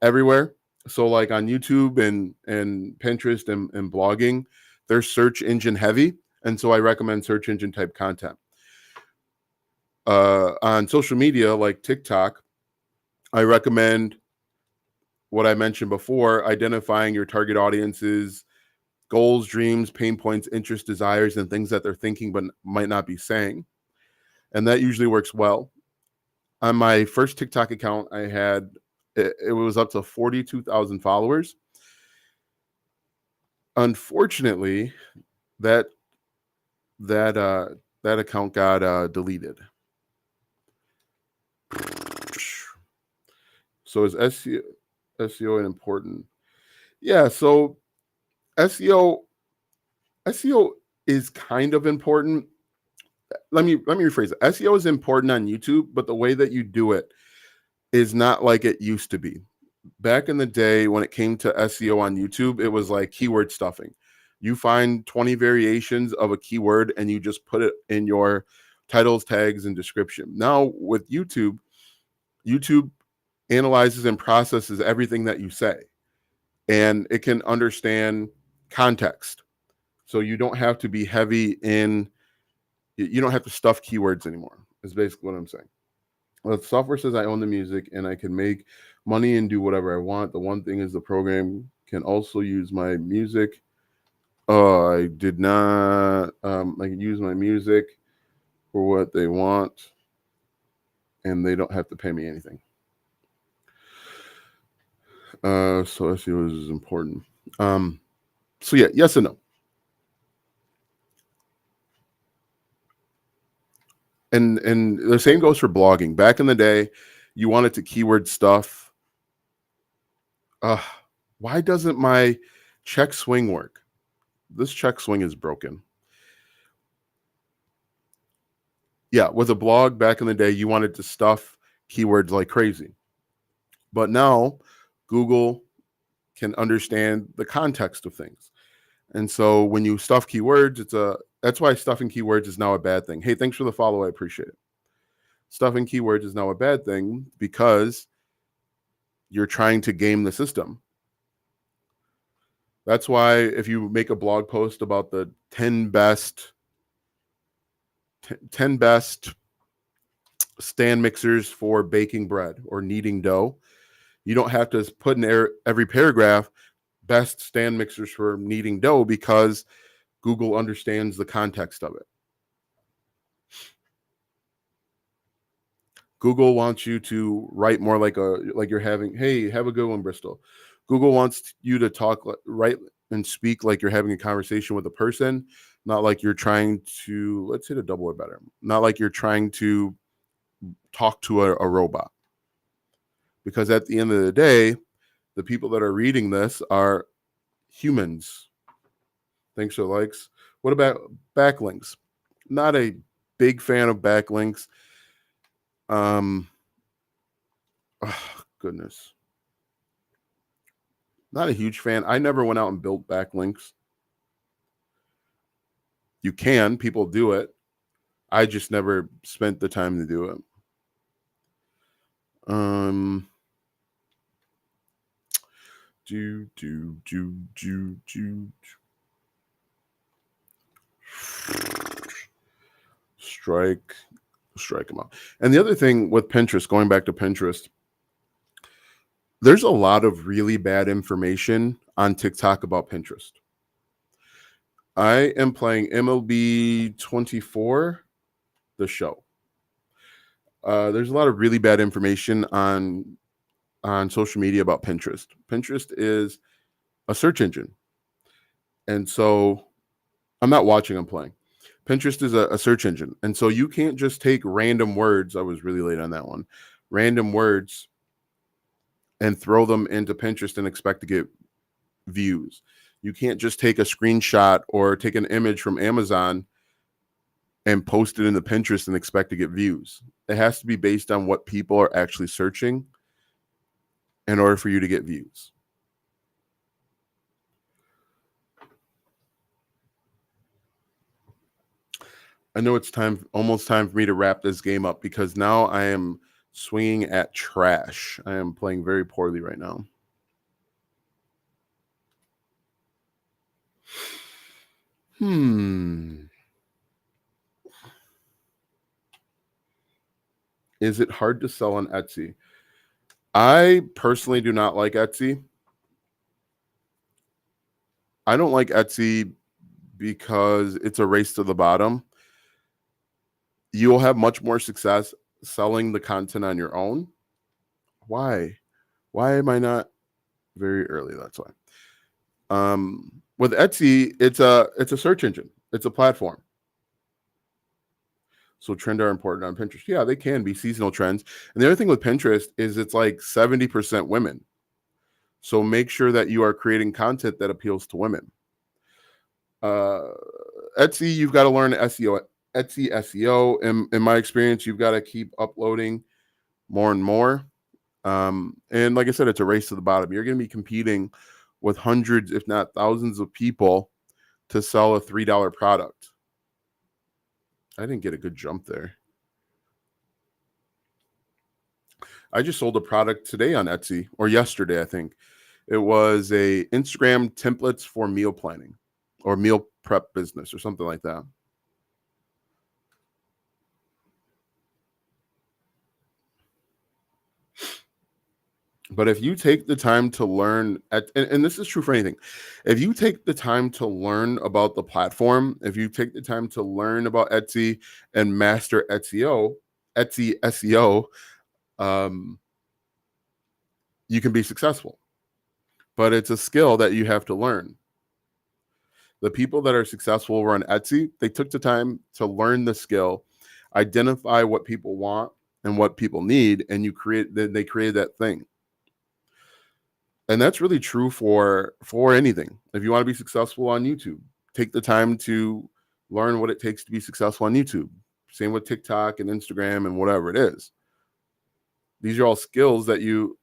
everywhere. So like on YouTube and Pinterest and blogging, they're search engine heavy, and so I recommend search engine type content. On social media like TikTok, I recommend what I mentioned before: identifying your target audience's goals, dreams, pain points, interests, desires, and things that they're thinking but might not be saying, and that usually works well. On my first TikTok account, I had it was up to 42,000 followers. Unfortunately, that that uh that account got deleted. So is SEO an important? Yeah, so SEO SEO is kind of important. Let me rephrase it. SEO is important on YouTube, but the way that you do it is not like it used to be. Back in the day when it came to SEO on YouTube, it was like keyword stuffing. You find 20 variations of a keyword and you just put it in your titles, tags, and description. Now with YouTube, YouTube analyzes and processes everything that you say, and it can understand context. So you don't have to be heavy in, you don't have to stuff keywords anymore, is basically what I'm saying. Well, the software says I own the music and I can make money and do whatever I want. The one thing is the program can also use my music. Oh, I did not. I can use my music for what they want, and they don't have to pay me anything. So SEO is important. So yeah, yes and no. And the same goes for blogging. Back in the day, you wanted to keyword stuff. Uh, why doesn't my check swing work? This check swing is broken. Yeah, with a blog back in the day, you wanted to stuff keywords like crazy. But now Google can understand the context of things. And so when you stuff keywords, that's why stuffing keywords is now a bad thing. Hey, thanks for the follow. I appreciate it. Stuffing keywords is now a bad thing because you're trying to game the system. That's why if you make a blog post about the 10 best stand mixers for baking bread or kneading dough, you don't have to put in every paragraph best stand mixers for kneading dough, because Google understands the context of it. Google wants you to write more like you're having, hey, have a good one, Bristol. Google wants you to talk, write and speak like you're having a conversation with a person, not like you're trying to, let's hit a double or better, not like you're trying to talk to a robot. Because at the end of the day, the people that are reading this are humans. Thanks for likes. What about backlinks? Not a big fan of backlinks. Oh, goodness. Not a huge fan. I never went out and built backlinks. You can, people do it. I just never spent the time to do it. Strike them out. And the other thing with Pinterest, going back to Pinterest, there's a lot of really bad information on TikTok about Pinterest. I am playing MLB 24, the show. There's a lot of really bad information on social media about Pinterest. Pinterest is a search engine. And so I'm not watching, I'm playing. Pinterest is a search engine. And so you can't just take random words. I was really late on that one. Random words and throw them into Pinterest and expect to get views. You can't just take a screenshot or take an image from Amazon and post it in the Pinterest and expect to get views. It has to be based on what people are actually searching in order for you to get views. I know it's almost time for me to wrap this game up because now I am swinging at trash. I am playing very poorly right now. Is it hard to sell on Etsy? I personally do not like Etsy. I don't like Etsy because it's a race to the bottom. You'll have much more success selling the content on your own. Why? Why am I not very early? That's why. With Etsy, it's a search engine. It's a platform. So trends are important on Pinterest. Yeah, they can be seasonal trends. And the other thing with Pinterest is it's like 70% women. So make sure that you are creating content that appeals to women. Etsy, you've got to learn SEO. Etsy SEO. In my experience, you've got to keep uploading more and more. And like I said, it's a race to the bottom. You're going to be competing with hundreds, if not thousands of people to sell a $3 product. I didn't get a good jump there. I just sold a product today on Etsy, or yesterday, I think. It was a Instagram templates for meal planning or meal prep business or something like that. But if you take the time to learn, and this is true for anything, if you take the time to learn about the platform, if you take the time to learn about Etsy and master Etsy SEO, you can be successful. But it's a skill that you have to learn. The people that are successful over on Etsy, they took the time to learn the skill, identify what people want and what people need, and they created that thing. And that's really true for anything. If you want to be successful on YouTube, take the time to learn what it takes to be successful on YouTube. Same with TikTok and Instagram and whatever it is. These are all skills that you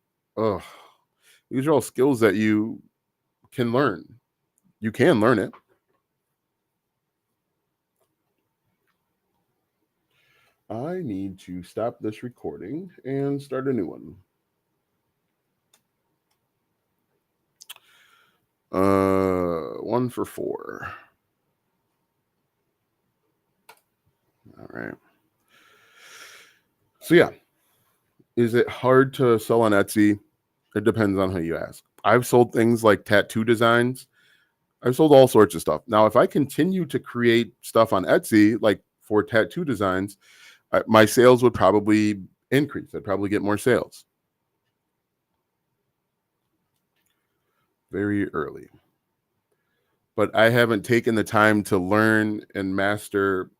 can learn. You can learn it. I need to stop this recording and start a new one. 1 for 4. All right. So yeah, is it hard to sell on Etsy? It depends on who you ask. I've sold things like tattoo designs. I've sold all sorts of stuff. Now, if I continue to create stuff on Etsy, like for tattoo designs, my sales would probably increase. I'd probably get more sales. Very early. But I haven't taken the time to learn and master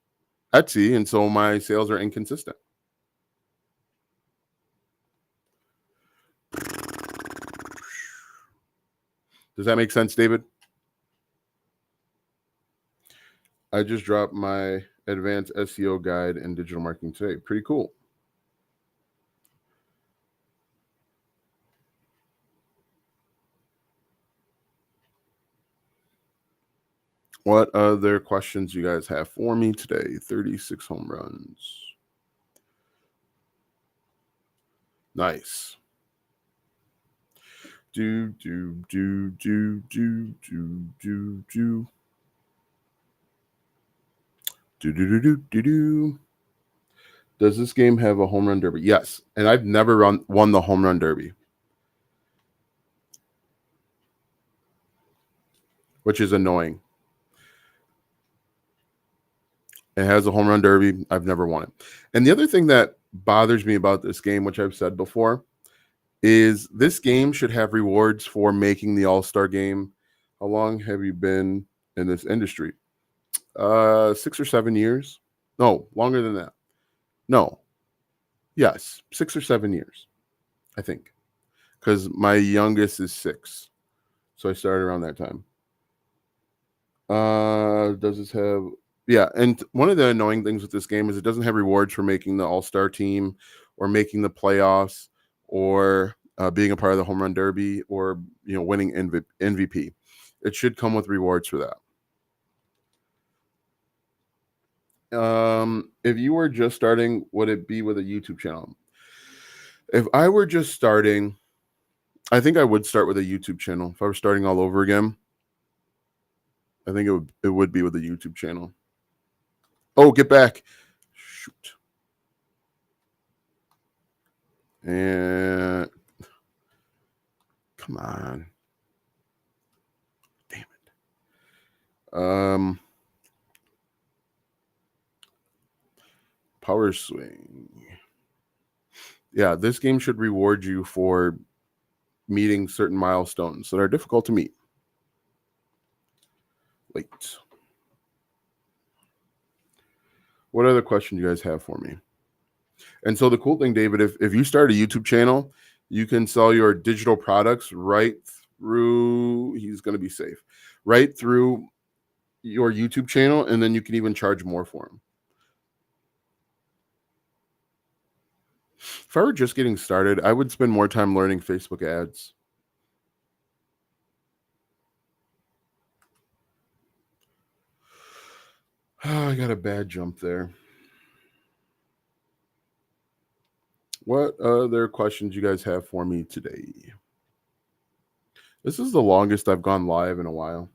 Etsy, and so my sales are inconsistent. Does that make sense, David? I just dropped my advanced SEO guide and digital marketing today. Pretty cool. What other questions you guys have for me today? 36 home runs. Nice. Do. Does this game have a home run derby? Yes. And I've never won the home run derby, which is annoying. It has a home run derby. I've never won it. And the other thing that bothers me about this game, which I've said before, is this game should have rewards for making the All-Star game. How long have you been in this industry? 6 or 7 years. No, longer than that. No. Yes, 6 or 7 years, I think. Because my youngest is 6. So I started around that time. Does this have... Yeah, and one of the annoying things with this game is it doesn't have rewards for making the All-Star team or making the playoffs or being a part of the home run derby or winning MVP. It should come with rewards for that. If you were just starting, would it be with a YouTube channel? If I were just starting, I think I would start with a YouTube channel. If I were starting all over again, I think it would be with a YouTube channel. Oh, get back. Shoot. And come on. Damn it. Power swing. Yeah, this game should reward you for meeting certain milestones that are difficult to meet. Wait. What other questions you guys have for me? And so the cool thing, David, if you start a YouTube channel, you can sell your digital products right through... He's going to be safe. Right through your YouTube channel, and then you can even charge more for them. If I were just getting started, I would spend more time learning Facebook ads. Oh, I got a bad jump there. What other questions you guys have for me today? This is the longest I've gone live in a while.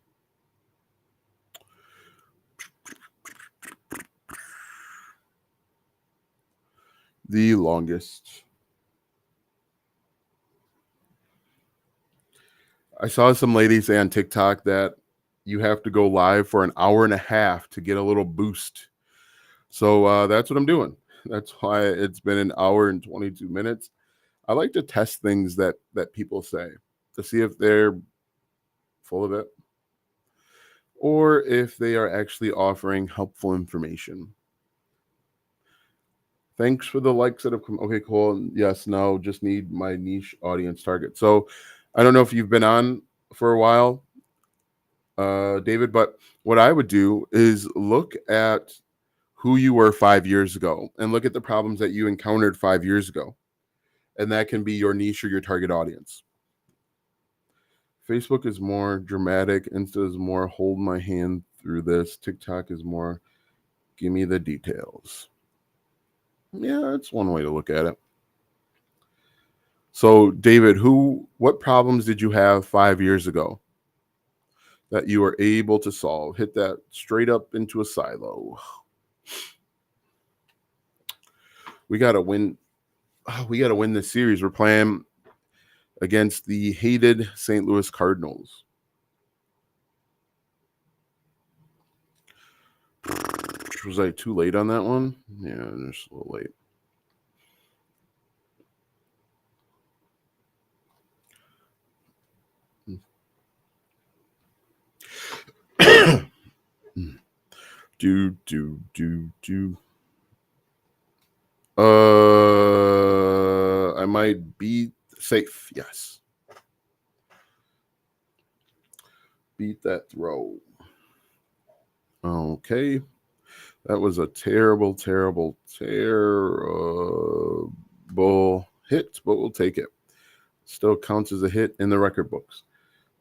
The longest. I saw some lady say on TikTok that you have to go live for an hour and a half to get a little boost. So that's what I'm doing. That's why it's been an hour and 22 minutes. I like to test things that people say to see if they're full of it or if they are actually offering helpful information. Thanks for the likes that have come. Okay, cool. Yes, no, just need my niche audience target. So I don't know if you've been on for a while, David, but what I would do is look at who you were 5 years ago and look at the problems that you encountered 5 years ago. And that can be your niche or your target audience. Facebook is more dramatic. Insta is more hold my hand through this. TikTok is more give me the details. Yeah, that's one way to look at it. So, David, what problems did you have 5 years ago that you were able to solve? Hit that straight up into a silo. We got to win. We got to win this series. We're playing against the hated St. Louis Cardinals. Was I too late on that one? Yeah, just a little late. I might be safe. Yes. Beat that throw. Okay. That was a terrible, terrible, terrible hit, but we'll take it. Still counts as a hit in the record books.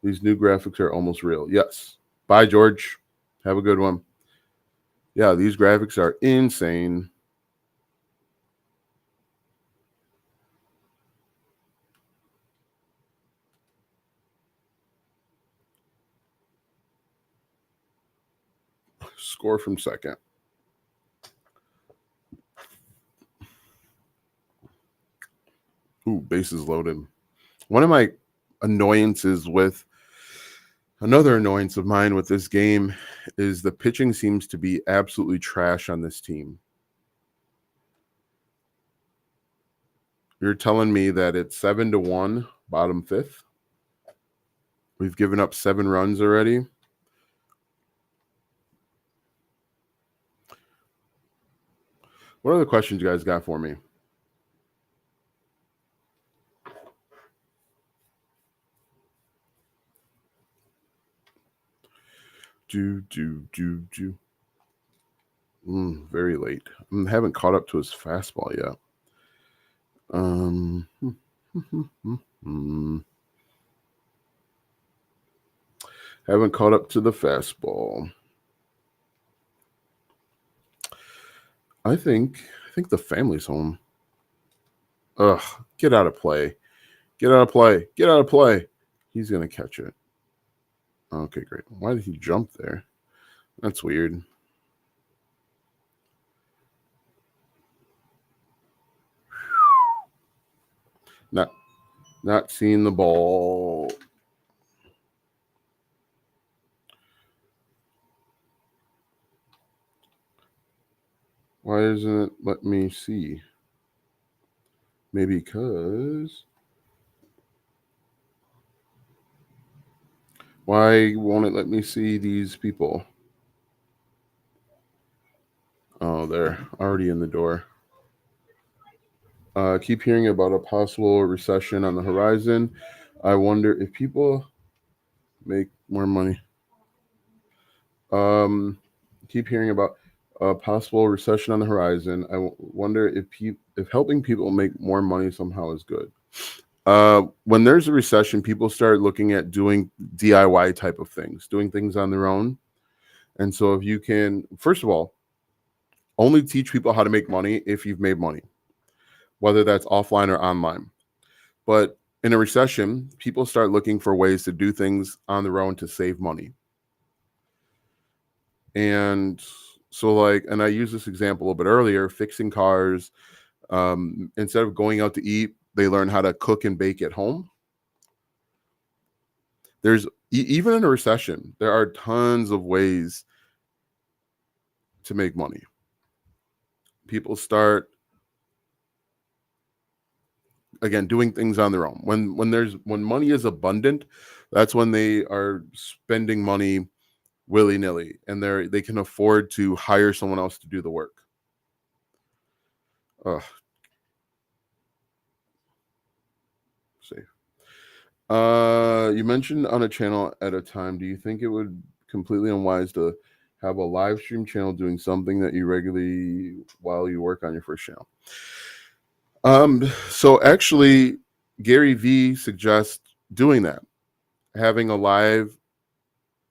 These new graphics are almost real. Yes. Bye, George. Have a good one. Yeah, these graphics are insane. Score from second. Ooh, bases loaded. One of my annoyances with another annoyance of mine with this game is the pitching seems to be absolutely trash on this team. You're telling me that it's 7-1, bottom fifth? We've given up 7 runs already. What other questions you guys got for me? Very late. I haven't caught up to his fastball yet. Haven't caught up to the fastball. I think the family's home. Ugh, get out of play. Get out of play. Get out of play. He's going to catch it. Okay, great. Why did he jump there? That's weird. Not seeing the ball. Why doesn't it let me see? Maybe because... Why won't it let me see these people? Oh, they're already in the door. Keep hearing about a possible recession on the horizon. I wonder if people make more money. Keep hearing about a possible recession on the horizon. I wonder if helping people make more money somehow is good. When there's a recession, people start looking at doing DIY type of things, doing things on their own. And so if you can, first of all, only teach people how to make money if you've made money, whether that's offline or online. But in a recession, people start looking for ways to do things on their own to save money. And so and I used this example a little bit earlier, fixing cars. Instead of going out to eat, they learn how to cook and bake at home. There's even in a recession, there are tons of ways to make money. People start again doing things on their own. When money is abundant, that's when they are spending money willy-nilly, and they can afford to hire someone else to do the work. Safe. You mentioned on a channel at a time. Do you think it would completely unwise to have a live stream channel doing something that you regularly while you work on your first channel? So actually, Gary Vee suggests doing that, having a live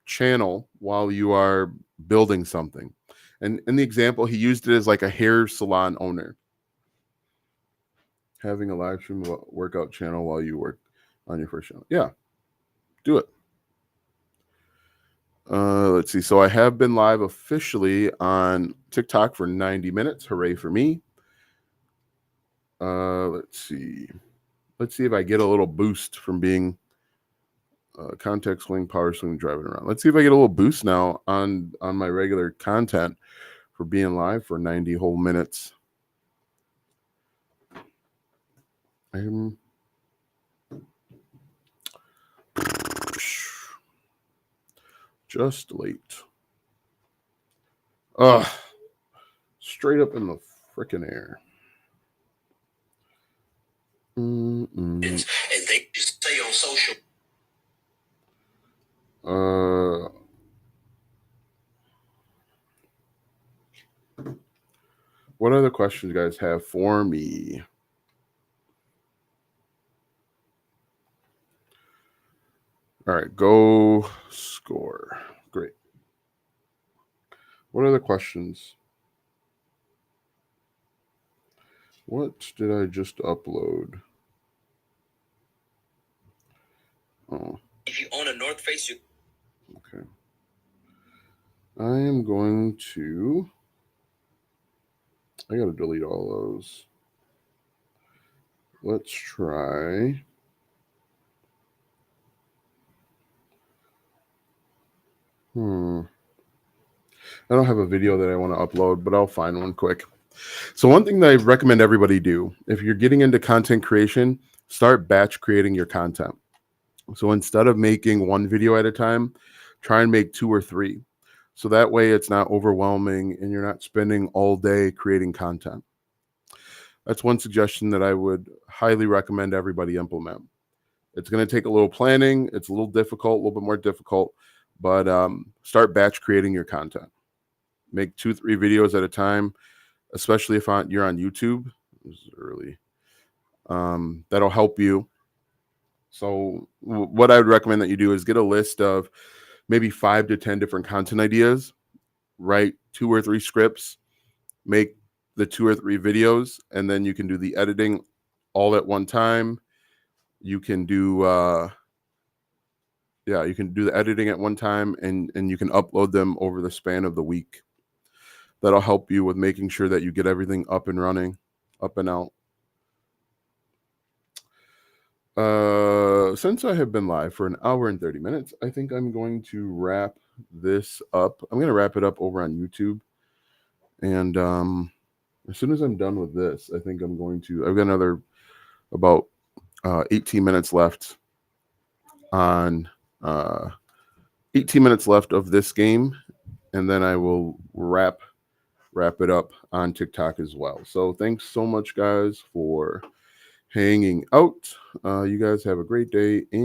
channel while you are building something. And in the example, he used it as like a hair salon owner. Having a live stream workout channel while you work on your first channel. Yeah, do it. Let's see. So I have been live officially on TikTok for 90 minutes. Hooray for me. Let's see. Let's see if I get a little boost from being context swing, power swing, driving around. Let's see if I get a little boost now on my regular content for being live for 90 whole minutes. I'm just late. Straight up in the frickin' air. And they just say on social. What other questions you guys have for me? All right, go score. Great. What other questions? What did I just upload? Oh. If you own a North Face, you... Okay. I am going to... I got to delete all those. Let's try... I don't have a video that I want to upload, but I'll find one quick. So one thing that I recommend everybody do, if you're getting into content creation, start batch creating your content. So instead of making one video at a time, try and make 2 or 3. So that way it's not overwhelming and you're not spending all day creating content. That's one suggestion that I would highly recommend everybody implement. It's going to take a little planning. It's a little difficult, a little bit more difficult, but start batch creating your content. Make 2-3 videos at a time, especially if you're on YouTube. This is early. That'll help you. So what I would recommend that you do is get a list of maybe 5 to 10 different content ideas, write 2 or 3 scripts, make the 2 or 3 videos, and then you can do the editing all at one time. You can do you can do the editing at one time, and you can upload them over the span of the week. That'll help you with making sure that you get everything up and running, up and out. Since I have been live for an hour and 30 minutes, I think I'm going to wrap this up. I'm going to wrap it up over on YouTube. And as soon as I'm done with this, I think I've got another about 18 minutes left on 18 minutes left of this game. And then I will wrap it up on TikTok as well. So thanks so much, guys, for hanging out. You guys have a great day.